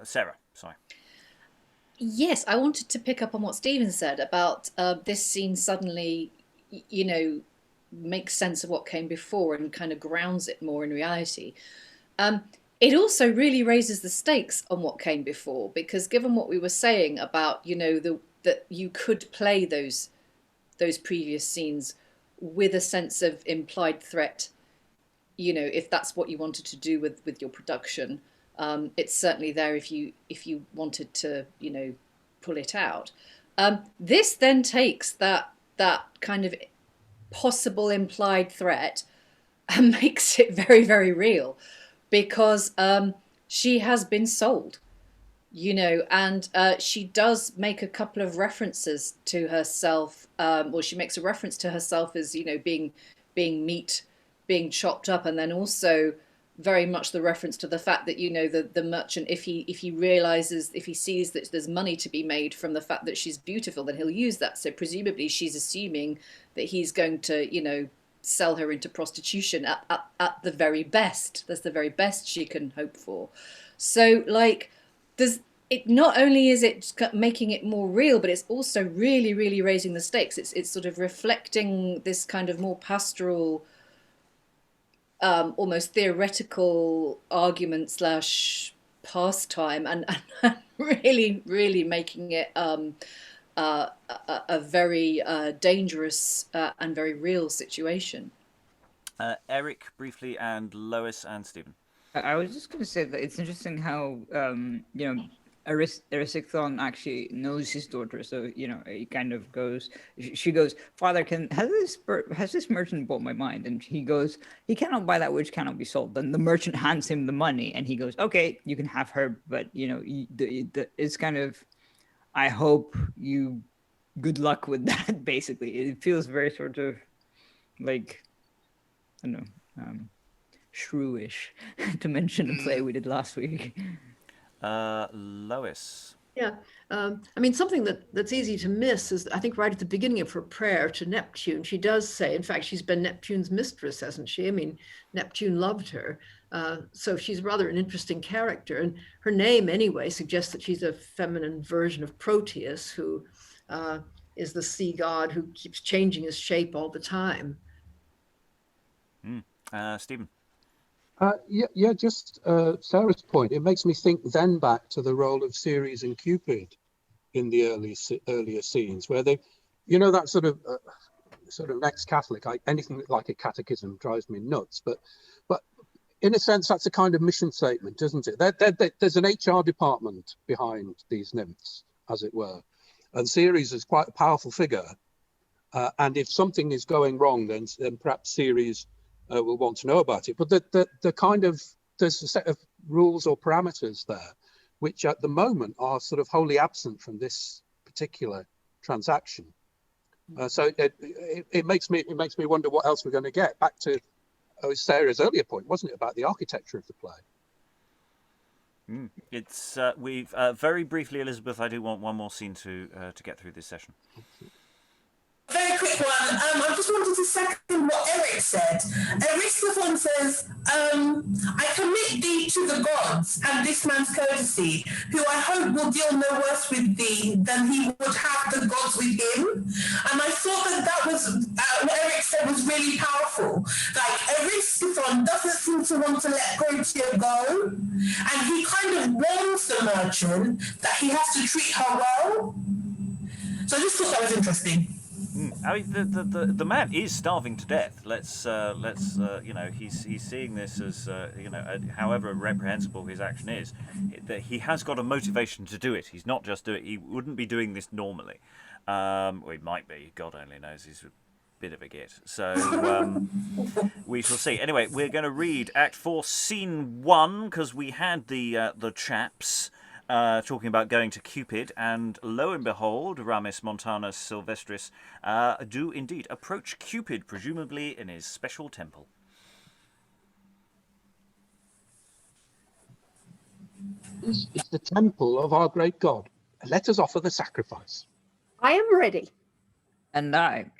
Sarah, sorry. Yes, I wanted to pick up on what Stephen said about this scene suddenly, makes sense of what came before and kind of grounds it more in reality. It also really raises the stakes on what came before, because given what we were saying about, that you could play those previous scenes with a sense of implied threat, if that's what you wanted to do with your production. It's certainly there if you wanted to, pull it out. This then takes that kind of possible implied threat and makes it very, very real, because she has been sold, and she does make a couple of references to herself. She makes a reference to herself as, being meat, being chopped up, and then also very much the reference to the fact that the merchant, if he sees that there's money to be made from the fact that she's beautiful, then he'll use that. So presumably she's assuming that he's going to sell her into prostitution at the very best. That's the very best she can hope for. So like there's it not only is it making it more real, but it's also really, really raising the stakes. It's sort of reflecting this kind of more pastoral, almost theoretical argument slash pastime, and really, really making it a very dangerous and very real situation. Eric, briefly, and Lois and Stephen. I was just going to say that it's interesting how, Erysichthon actually knows his daughter. So, he kind of goes, she goes, Father, has this merchant bought my mind? And he goes, he cannot buy that which cannot be sold. Then the merchant hands him the money and he goes, okay, you can have her. But, it's kind of, I hope you good luck with that, basically. It feels very sort of like, I don't know, shrewish, to mention a play we did last week. Lois. Yeah. I mean, something that's easy to miss is, I think, right at the beginning of her prayer to Neptune, she does say, in fact, she's been Neptune's mistress, hasn't she? I mean, Neptune loved her. So she's rather an interesting character. And her name, anyway, suggests that she's a feminine version of Proteus, who is the sea god who keeps changing his shape all the time. Stephen. Just Sarah's point. It makes me think then back to the role of Ceres and Cupid in the earlier scenes, where they, that sort of ex-Catholic, anything like a catechism drives me nuts. But in a sense, that's a kind of mission statement, isn't it? There's an HR department behind these nymphs, as it were, and Ceres is quite a powerful figure. And if something is going wrong, then perhaps Ceres will want to know about it. But there's a set of rules or parameters there, which at the moment are sort of wholly absent from this particular transaction. So it makes me wonder what else we're going to get. Back to Sarah's earlier point, wasn't it, about the architecture of the play? It's we've very briefly, Elizabeth. I do want one more scene to get through this session. Very quick one. I just wanted to second what Eric said. Erysichthon says, I commit thee to the gods and this man's courtesy, who I hope will deal no worse with thee than he would have the gods with him. And I thought that was, what Eric said was really powerful. Like, Erysichthon doesn't seem to want to let Protea go, and he kind of warns the merchant that he has to treat her well. So I just thought that was interesting. I mean, the man is starving to death. Let's he's seeing this as however reprehensible his action is, that he has got a motivation to do it. He's not just doing. He wouldn't be doing this normally. Well, he might be. God only knows. He's a bit of a git. So we shall see. Anyway, we're going to read Act 4, Scene 1, because we had the chaps. Talking about going to Cupid, and lo and behold, Ramis, Montanus, Silvestris do indeed approach Cupid, presumably in his special temple. This is the temple of our great God. Let us offer the sacrifice. I am ready. And I,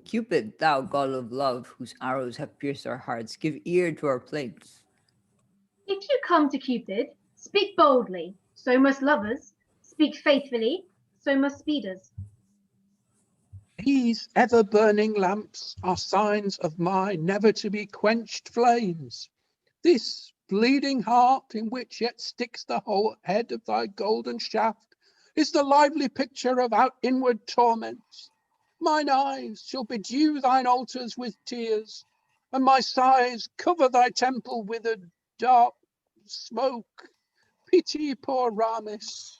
Cupid, thou god of love, whose arrows have pierced our hearts, give ear to our plaints. If you come to Cupid, speak boldly. So must lovers. Speak faithfully. So must speeders. These ever-burning lamps are signs of my never-to-be-quenched flames. This bleeding heart, in which yet sticks the whole head of thy golden shaft, is the lively picture of our inward torments. Mine eyes shall bedew thine altars with tears, and my sighs cover thy temple with a dark smoke. Pity poor Ramis.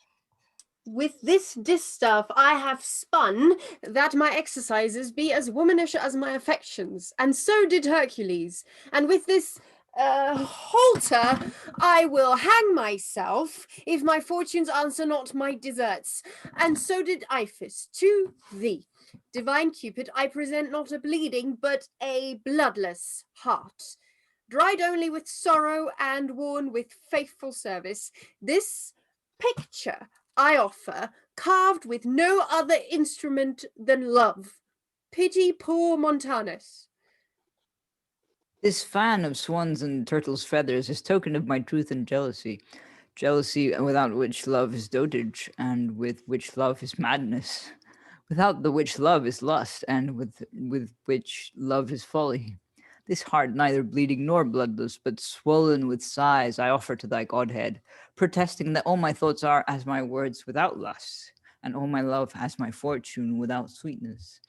With this distaff I have spun, that my exercises be as womanish as my affections, and so did Hercules. And with this halter I will hang myself, if my fortunes answer not my deserts. And so did Iphis to thee. Divine Cupid, I present not a bleeding, but a bloodless heart. Dried only with sorrow and worn with faithful service, this picture I offer, carved with no other instrument than love. Pity poor Montanus. This fan of swans and turtles' feathers is token of my truth and jealousy. Jealousy without which love is dotage, and with which love is madness. Without the which love is lust, and with which love is folly. This heart neither bleeding nor bloodless, but swollen with sighs, I offer to thy Godhead, protesting that all my thoughts are as my words without lust, and all my love as my fortune without sweetness.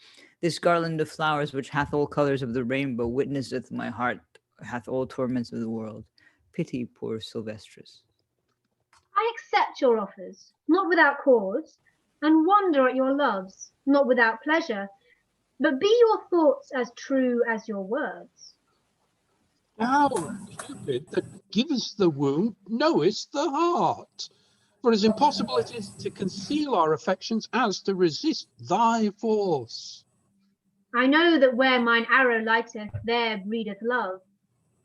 This garland of flowers which hath all colours of the rainbow witnesseth my heart hath all torments of the world. Pity poor Sylvestris. I accept your offers, not without cause, and wonder at your loves, not without pleasure. But be your thoughts as true as your words? Thou, Cupid, that givest the wound, knowest the heart. For as impossible it is to conceal our affections as to resist thy force. I know that where mine arrow lighteth, there breedeth love.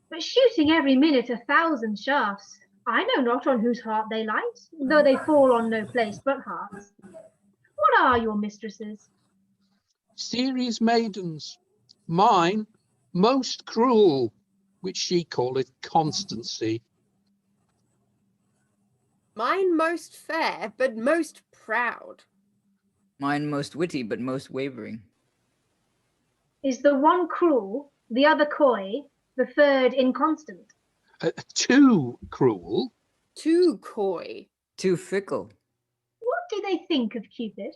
But shooting every minute 1,000 shafts, I know not on whose heart they light, though they fall on no place but hearts. What are your mistresses? Ceres' maidens, mine most cruel, which she calleth constancy. Mine most fair, but most proud. Mine most witty, but most wavering. Is the one cruel, the other coy, the third inconstant? Too cruel. Too coy. Too fickle. What do they think of Cupid?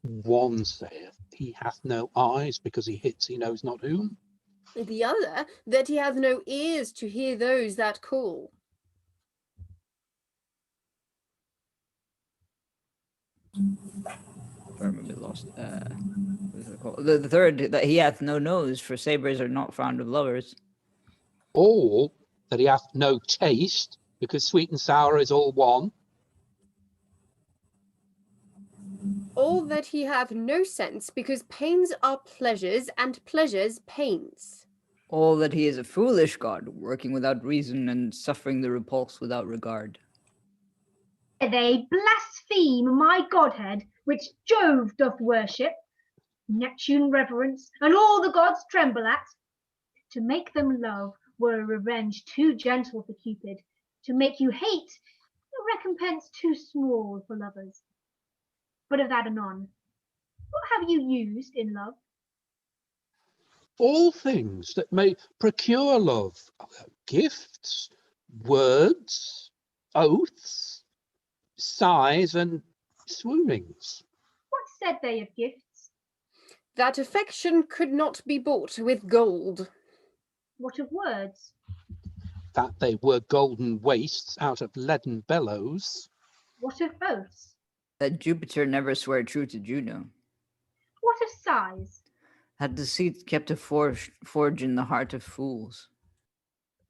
One saith he hath no eyes because he hits he knows not whom. The other, that he hath no ears to hear those that call. I'm a bit lost. What is it called? The third, that he hath no nose, for sabres are not fond of lovers. All that he hath no taste, because sweet and sour is all one. All that he hath no sense, because pains are pleasures, and pleasures pains. All that he is a foolish god, working without reason and suffering the repulse without regard. They blaspheme my Godhead, which Jove doth worship, Neptune reverence, and all the gods tremble at. To make them love were a revenge too gentle for Cupid. To make you hate, a recompense too small for lovers. But of that anon. What have you used in love? All things that may procure love, gifts, words, oaths, sighs, and swoonings. What said they of gifts? That affection could not be bought with gold. What of words? That they were golden wastes out of leaden bellows. What of oaths? That Jupiter never sware true to Juno. What of sighs? That deceit kept a forge in the heart of fools.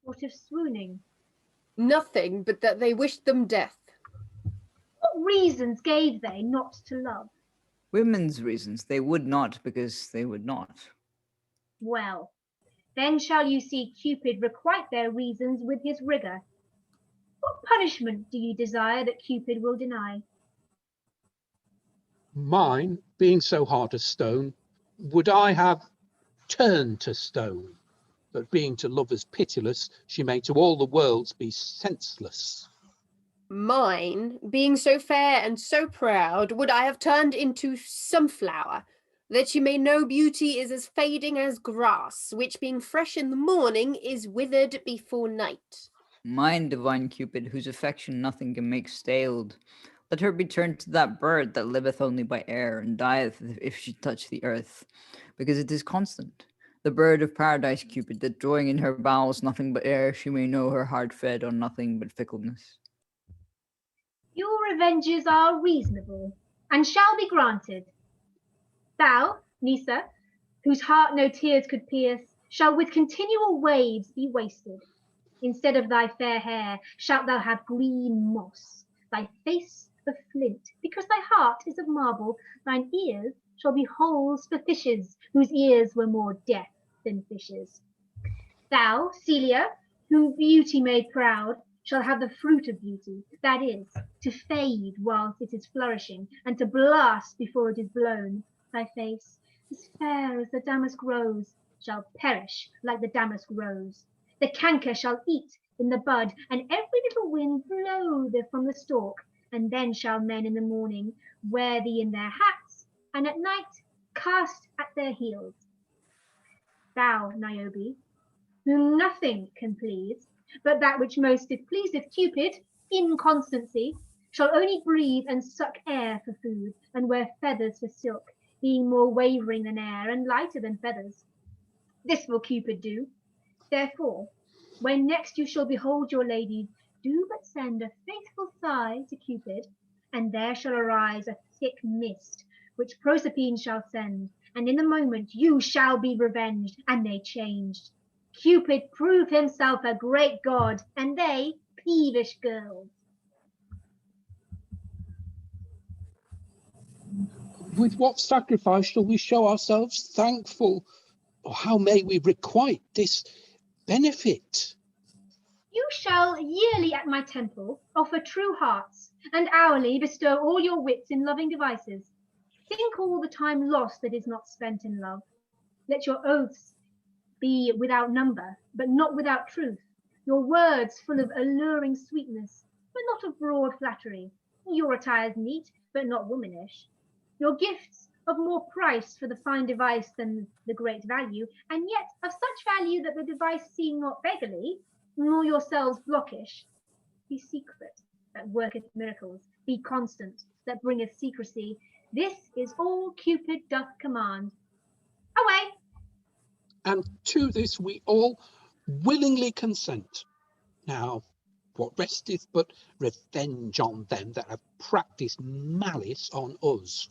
What of swooning? Nothing but that they wished them death. What reasons gave they not to love? Women's reasons, they would not because they would not. Well, then shall you see Cupid requite their reasons with his rigour. What punishment do you desire that Cupid will deny? Mine, being so hard as stone, would I have turned to stone, but being to lovers pitiless, she may to all the worlds be senseless. Mine, being so fair and so proud, would I have turned into some flower, that you may know beauty is as fading as grass, which being fresh in the morning is withered before night. Mine, divine Cupid, whose affection nothing can make staled, let her be turned to that bird that liveth only by air, and dieth if she touch the earth, because it is constant. The bird of paradise, Cupid, that drawing in her bowels nothing but air, she may know her heart fed on nothing but fickleness. Your revenges are reasonable, and shall be granted. Thou, Nysa, whose heart no tears could pierce, shall with continual waves be wasted. Instead of thy fair hair, shalt thou have green moss, thy face of flint, because thy heart is of marble, thine ears shall be holes for fishes, whose ears were more deaf than fishes. Thou, Celia, whom beauty made proud, shall have the fruit of beauty, that is, to fade whilst it is flourishing, and to blast before it is blown. Thy face, as fair as the damask rose, shall perish like the damask rose. The canker shall eat in the bud, and every little wind blow there from the stalk. And then shall men in the morning wear thee in their hats, and at night cast at their heels. Thou, Niobe, whom nothing can please, but that which most pleaseth Cupid, inconstancy, shall only breathe and suck air for food, and wear feathers for silk, being more wavering than air, and lighter than feathers. This will Cupid do. Therefore, when next you shall behold your lady, do but send a faithful sigh to Cupid, and there shall arise a thick mist, which Proserpine shall send, and in a moment you shall be revenged, and they changed. Cupid prove himself a great god, and they peevish girls. With what sacrifice shall we show ourselves thankful? Or how may we requite this benefit? You shall yearly at my temple offer true hearts, and hourly bestow all your wits in loving devices. Think all the time lost that is not spent in love. Let your oaths be without number, but not without truth. Your words full of alluring sweetness, but not of broad flattery. Your attires neat, but not womanish. Your gifts of more price for the fine device than the great value, and yet of such value that the device seem not beggarly, nor yourselves blockish. Be secret, that worketh miracles. Be constant, that bringeth secrecy. This is all Cupid doth command. Away! And to this we all willingly consent. Now, what resteth but revenge on them that have practised malice on us?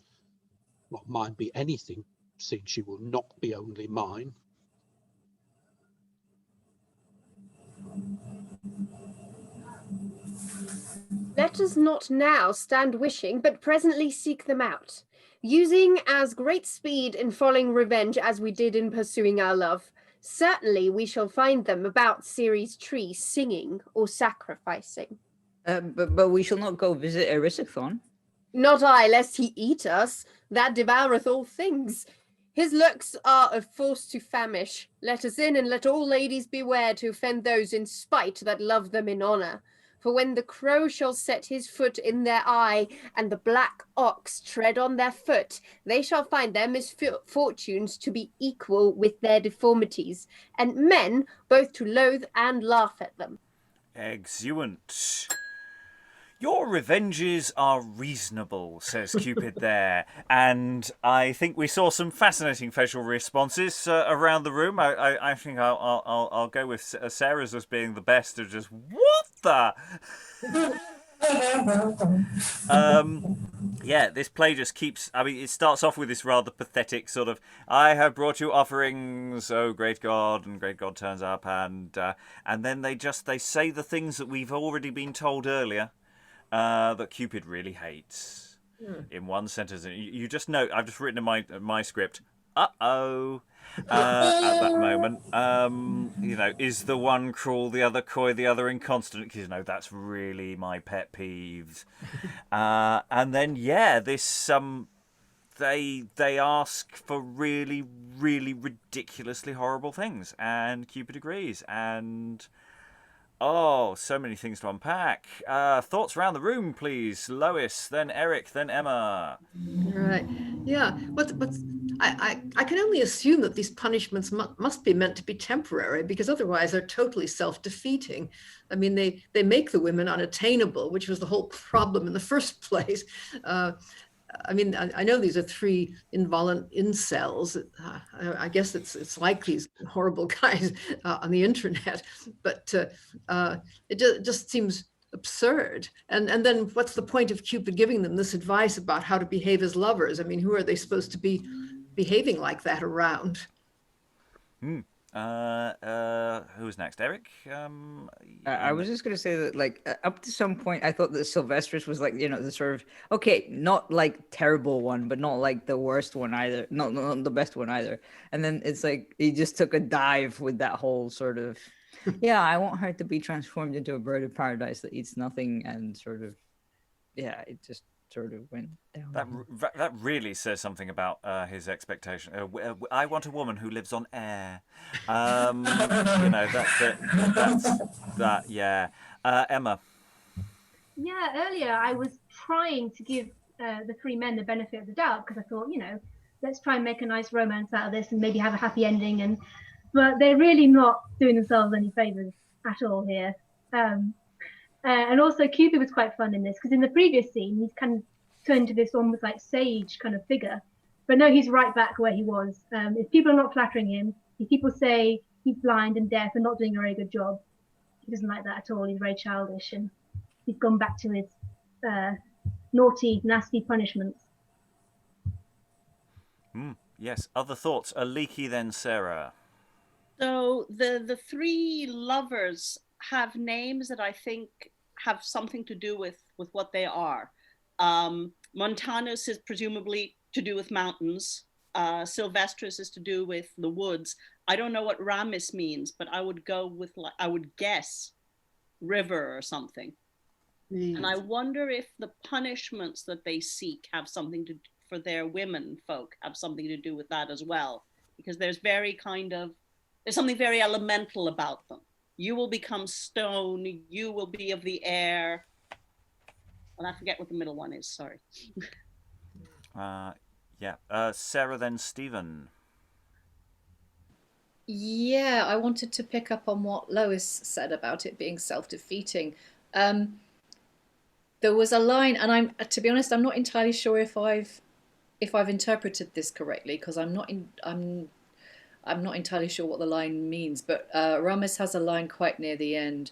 Not mine be anything, seeing she will not be only mine. Let us not now stand wishing, but presently seek them out, using as great speed in following revenge as we did in pursuing our love. Certainly we shall find them about Ceres' tree, singing or sacrificing. But we shall not go visit Erysichthon. Not I, lest he eat us, that devoureth all things. His looks are a force to famish. Let us in, and let all ladies beware to offend those in spite that love them in honour. For when the crow shall set his foot in their eye, and the black ox tread on their foot, they shall find their misfortunes to be equal with their deformities, and men both to loathe and laugh at them. Excellent. Your revenges are reasonable, says Cupid there. And I think we saw some fascinating facial responses around the room. I think I'll go with Sarah's as being the best of just, what the? Yeah, this play just keeps, I mean, it starts off with this rather pathetic sort of, I have brought you offerings, oh great God, and great God turns up, and then they say the things that we've already been told earlier. That Cupid really hates. In one sentence. You just note, I've just written in my script, uh-oh, at that moment. Is the one cruel, the other coy, the other inconstant? Because, that's really my pet peeves. And then, this, they ask for really, really ridiculously horrible things. And Cupid agrees. And... oh, so many things to unpack. Thoughts around the room, please. Lois, then Eric, then Emma. Right. Yeah. I can only assume that these punishments must be meant to be temporary, because otherwise they're totally self-defeating. I mean, they make the women unattainable, which was the whole problem in the first place. I know these are three involent incels. I guess it's like these horrible guys on the internet, but it just seems absurd. And then what's the point of Cupid giving them this advice about how to behave as lovers? I mean, who are they supposed to be behaving like that around? Who's next? Eric? I was just going to say that, up to some point, I thought that Sylvestris was the sort of, okay, not terrible one, but not the worst one either. Not the best one either. And then it's he just took a dive with that whole sort of, I want her to be transformed into a bird of paradise that eats nothing, and sort of, it just sort of went down. That really says something about his expectation. I want a woman who lives on air. That's it. That's that. Yeah, Emma. Yeah, earlier I was trying to give the three men the benefit of the doubt because I thought, let's try and make a nice romance out of this and maybe have a happy ending. But they're really not doing themselves any favors at all here. And also Cupid was quite fun in this because in the previous scene he's kind of turned to this almost like sage kind of figure, but no, he's right back where he was. If people are not flattering him, if people say he's blind and deaf and not doing a very good job, he doesn't like that at all. He's very childish and he's gone back to his naughty, nasty punishments. Yes. Other thoughts? A leaky then, Sarah. So the three lovers have names that I think have something to do with what they are. Montanus is presumably to do with mountains. Sylvestris is to do with the woods. I don't know what Ramis means, but I would go with, I would guess river or something. And I wonder if the punishments that they seek have something to, for their women folk, have something to do with that as well. Because there's something very elemental about them. You will become stone, you will be of the air. And I forget what the middle one is, sorry. Sarah, then Stephen. Yeah, I wanted to pick up on what Lois said about it being self-defeating. There was a line, and to be honest, I'm not entirely sure if I've interpreted this correctly, because I'm not entirely sure what the line means. But Ramis has a line quite near the end.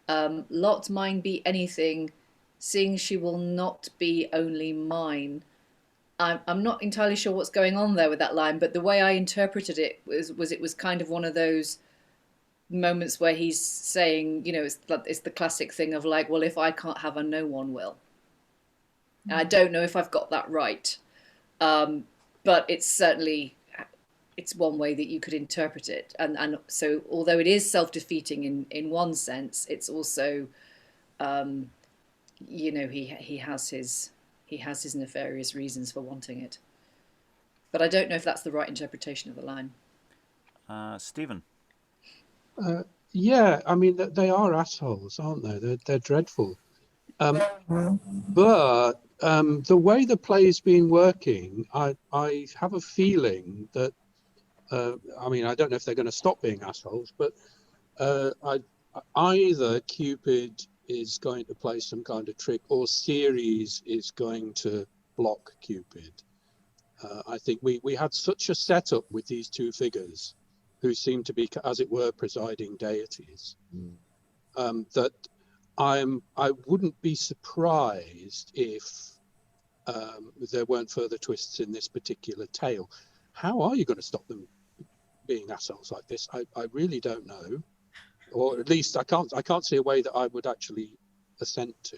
Lot mine be anything, seeing she will not be only mine. I'm not entirely sure what's going on there with that line, but the way I interpreted it was kind of one of those moments where he's saying, it's the classic thing of like, well, if I can't have her, no one will. And I don't know if I've got that right, but it's one way that you could interpret it. And so although it is self-defeating in one sense, it's also, he has his nefarious reasons for wanting it. But I don't know if that's the right interpretation of the line. Stephen. Yeah, I mean, they are assholes, aren't they? They're dreadful. But the way the play's been working, I have a feeling that, I don't know if they're going to stop being assholes, but either Cupid is going to play some kind of trick or Ceres is going to block Cupid. I think we had such a setup with these two figures who seem to be, as it were, presiding deities, that I wouldn't be surprised if there weren't further twists in this particular tale. How are you going to stop them being assholes like this? I really don't know, or at least I can't see a way that I would actually assent to.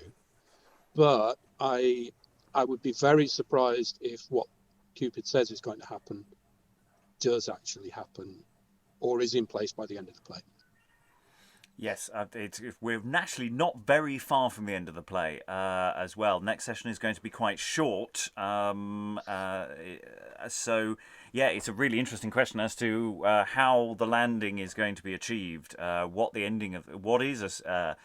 But I would be very surprised if what Cupid says is going to happen does actually happen, or is in place by the end of the play. Yes, we're naturally not very far from the end of the play as well. Next session is going to be quite short. So, yeah, it's a really interesting question as to how the landing is going to be achieved, what the ending of... What is a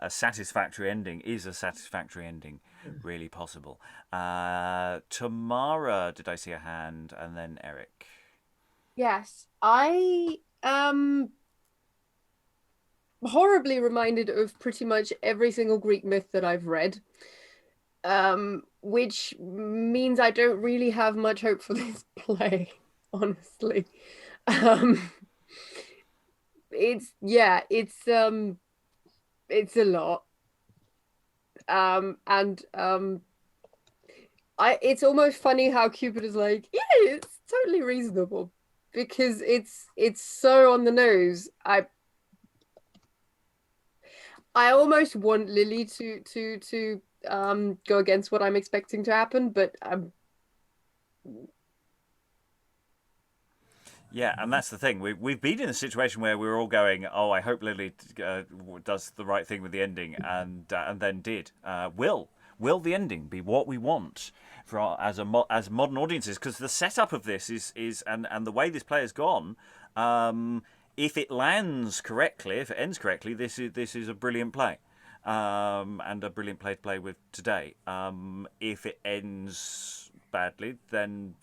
satisfactory ending? Is a satisfactory ending really possible? Tamara, did I see a hand? And then Eric. Yes, I horribly reminded of pretty much every single Greek myth that I've read, which means I don't really have much hope for this play, honestly. It's a lot, it's almost funny how Cupid is like, yeah, it's totally reasonable, because it's so on the nose. I almost want Lily to go against what I'm expecting to happen, but yeah, and that's the thing. We've been in a situation where we're all going, "Oh, I hope Lily does the right thing with the ending," and then did. Will will the ending be what we want for as modern audiences? Because the setup of this is and the way this play has gone, if it lands correctly, if it ends correctly, this is a brilliant play, and a brilliant play to play with today. If it ends badly, then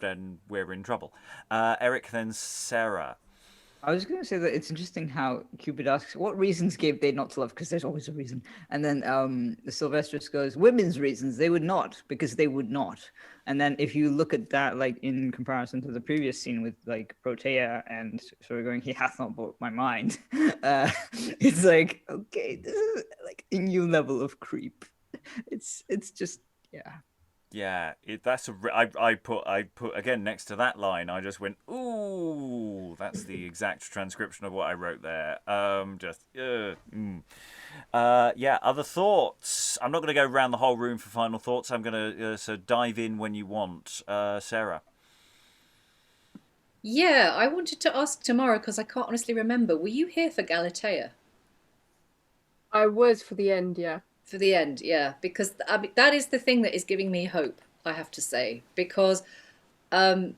we're in trouble. Eric, then Sarah. I was going to say that it's interesting how Cupid asks, what reasons gave they not to love? Because there's always a reason. And then the Sylvestris goes, women's reasons, they would not, because they would not. And then if you look at that, like in comparison to the previous scene with like Protea and sort of going, he hath not bought my mind. It's like, okay, this is like a new level of creep. It's just, yeah. Yeah, I put again next to that line. I just went, ooh, that's the exact transcription of what I wrote there. Yeah. Other thoughts. I'm not going to go around the whole room for final thoughts. I'm going to so dive in when you want. Sarah. Yeah, I wanted to ask Tamara because I can't honestly remember. Were you here for Galatea? I was for the end, yeah. For the end, yeah, because that is the thing that is giving me hope, I have to say, because I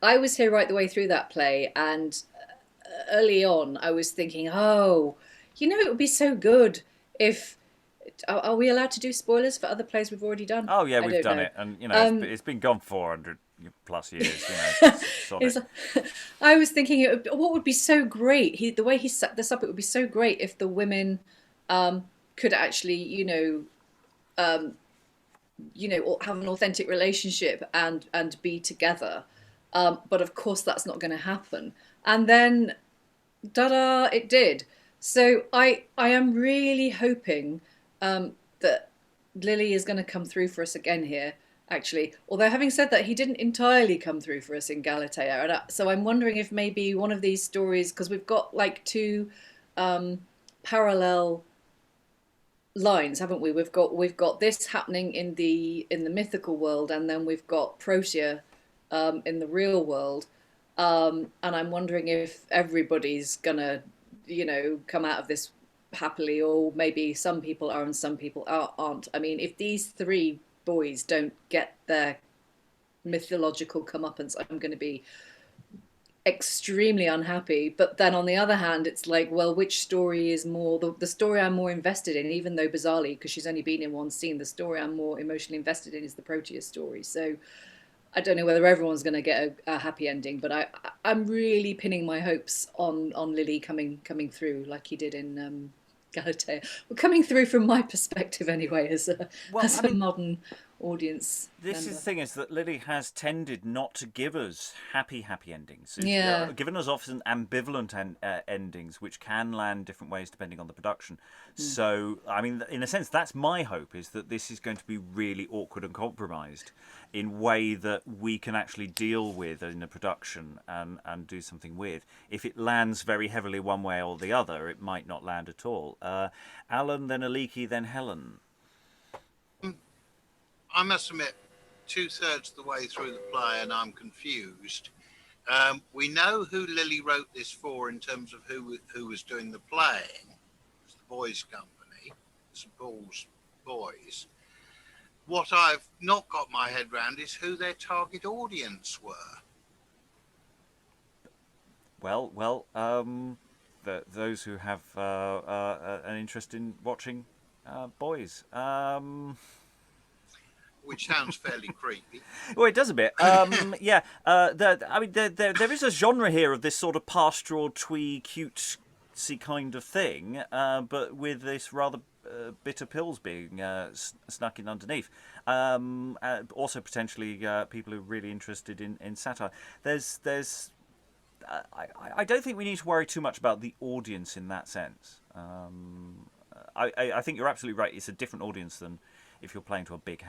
was here right the way through that play, and early on I was thinking, oh, it would be so good if... Are we allowed to do spoilers for other plays we've already done? Oh, yeah, we've done it, and, it's been gone 400 plus years, I was thinking, what would be so great, the way he set this up, it would be so great if the women... could actually, have an authentic relationship and be together. But of course, that's not going to happen. And then, ta-da, it did. So I am really hoping that Lyly is going to come through for us again here, actually. Although having said that, he didn't entirely come through for us in Galatea. And so I'm wondering if maybe one of these stories, because we've got like two parallel lines, haven't we? We've got this happening in the mythical world, and then we've got Protea in the real world, and I'm wondering if everybody's gonna come out of this happily, or maybe some people are and some people aren't. I mean, if these three boys don't get their mythological comeuppance, I'm going to be extremely unhappy. But then on the other hand, it's like, well, which story is more the story I'm more invested in, even though bizarrely, because she's only been in one scene, the story I'm more emotionally invested in is the Protea story. So I don't know whether everyone's going to get a happy ending, but I'm really pinning my hopes on Lyly coming through like he did in Galatea. Well, coming through from my perspective anyway, as a modern audience This member. is the thing, is that Lyly has tended not to give us happy endings. Yeah. Given us often ambivalent endings, which can land different ways depending on the production. So, I mean, in a sense, that's my hope, is that this is going to be really awkward and compromised in way that we can actually deal with in a production and do something with. If it lands very heavily one way or the other, it might not land at all. Alan, then Aliki, then Helen. I must admit, 2/3 of the way through the play, and I'm confused. We know who Lyly wrote this for in terms of who was doing the playing. It's the Boys' Company, St Paul's Boys. What I've not got my head round is who their target audience were. Well, those who have an interest in watching boys. Which sounds fairly creepy. Well, it does a bit. Yeah. There is a genre here of this sort of pastoral, twee, cutesy kind of thing, but with this rather bitter pills being snuck in underneath. Also, potentially people who are really interested in satire. I don't think we need to worry too much about the audience in that sense. I think you're absolutely right. It's a different audience than if you're playing to a big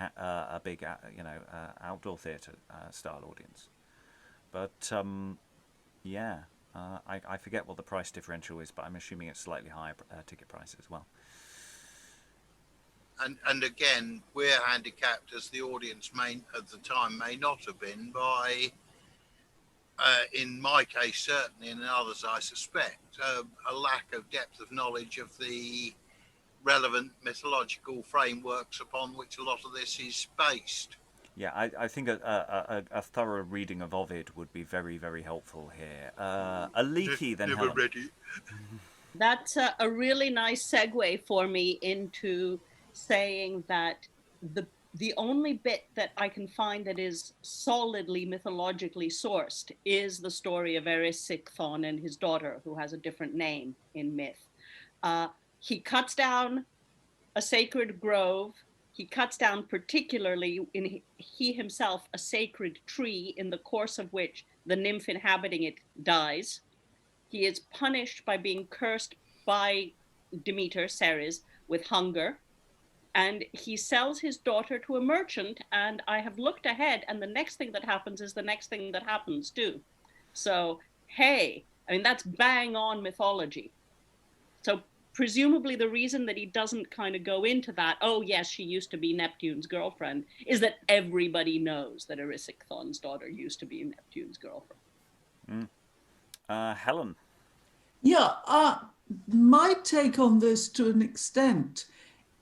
outdoor theatre style audience. But I forget what the price differential is, but I'm assuming it's slightly higher ticket price as well. And again, we're handicapped, as the audience at the time may not have been, by, in my case certainly, and in others I suspect, a lack of depth of knowledge of the relevant mythological frameworks upon which a lot of this is based. Yeah, I think a thorough reading of Ovid would be very, very helpful here. A leaky then, Never Helen. read it. That's a really nice segue for me into saying that the only bit that I can find that is solidly mythologically sourced is the story of Erysichthon and his daughter, who has a different name in myth. He cuts down a sacred grove. He cuts down particularly he himself a sacred tree, in the course of which the nymph inhabiting it dies. He is punished by being cursed by Demeter, Ceres, with hunger. And he sells his daughter to a merchant, and I have looked ahead, and the next thing that happens is the next thing that happens too. So, hey, I mean, that's bang on mythology. So presumably the reason that he doesn't kind of go into that, oh yes, she used to be Neptune's girlfriend, is that everybody knows that Erysichthon's daughter used to be Neptune's girlfriend. Helen. Yeah, my take on this to an extent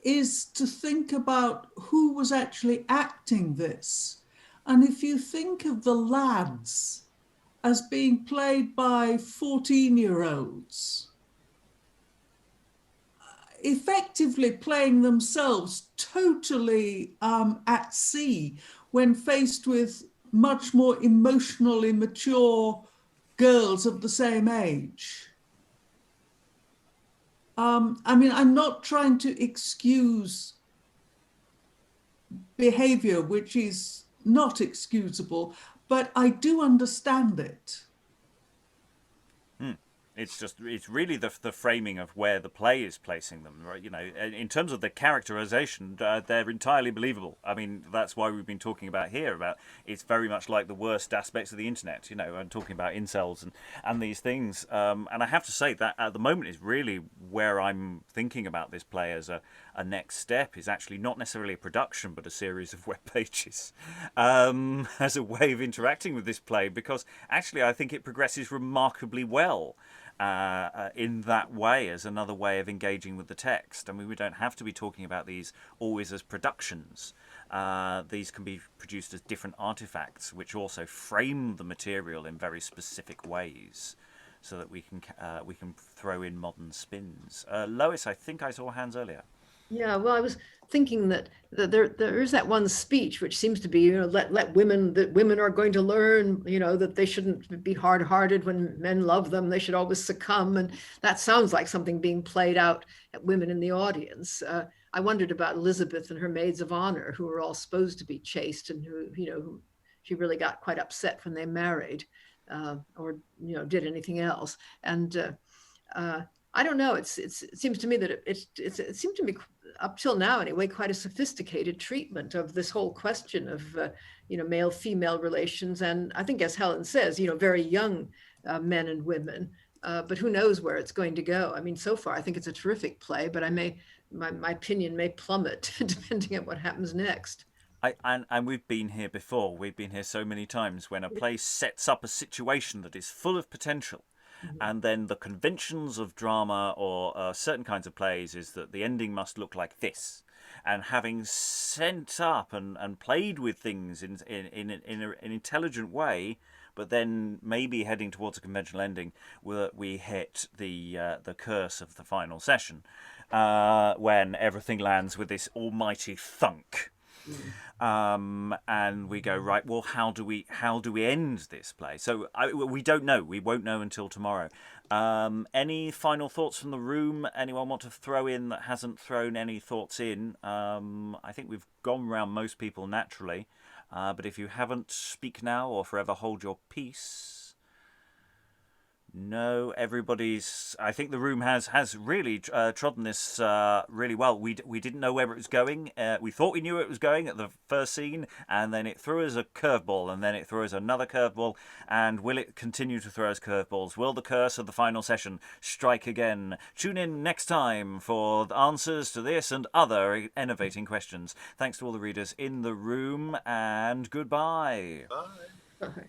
is to think about who was actually acting this. And if you think of the lads as being played by 14-year-olds, effectively playing themselves totally at sea when faced with much more emotionally mature girls of the same age. I mean, I'm not trying to excuse behavior which is not excusable, but I do understand it. It's really the framing of where the play is placing them, right? You know, in terms of the characterization, they're entirely believable. I mean, that's why we've been talking about here about it's very much like the worst aspects of the internet. You know, and talking about incels and these things. And I have to say that at the moment is really where I'm thinking about this play as a next step, is actually not necessarily a production, but a series of web pages as a way of interacting with this play, because actually I think it progresses remarkably well. In that way, as another way of engaging with the text. I mean, we don't have to be talking about these always as productions. These can be produced as different artifacts, which also frame the material in very specific ways, so that we can throw in modern spins. Lois, I think I saw hands earlier. Yeah, well, I was thinking that there is that one speech which seems to be, you know, let women, that women are going to learn, you know, that they shouldn't be hard-hearted when men love them. They should always succumb. And that sounds like something being played out at women in the audience. I wondered about Elizabeth and her maids of honor, who were all supposed to be chaste and who, you know, who she really got quite upset when they married or, you know, did anything else. And I don't know. It seems to me that it seemed to me up till now anyway quite a sophisticated treatment of this whole question of you know, male-female relations, and I think, as Helen says, you know, very young men and women. But who knows where it's going to go? I mean, so far I think it's a terrific play, but my opinion may plummet depending on what happens next. And we've been here before. We've been here so many times when a play sets up a situation that is full of potential. And then the conventions of drama or certain kinds of plays is that the ending must look like this. And having sent up and played with things in an intelligent way, but then maybe heading towards a conventional ending, we hit the curse of the final session, when everything lands with this almighty thunk. And we go, right, well, how do we end this play? So we don't know. We won't know until tomorrow. Any final thoughts from the room? Anyone want to throw in that hasn't thrown any thoughts in? I think we've gone round most people naturally. But if you haven't, speak now or forever hold your peace. No, everybody's. I think the room has really trodden this really well. We didn't know where it was going. We thought we knew where it was going at the first scene, and then it threw us a curveball, and then it threw us another curveball. And will it continue to throw us curveballs? Will the curse of the final session strike again? Tune in next time for the answers to this and other innovating questions. Thanks to all the readers in the room, and goodbye. Bye. Bye.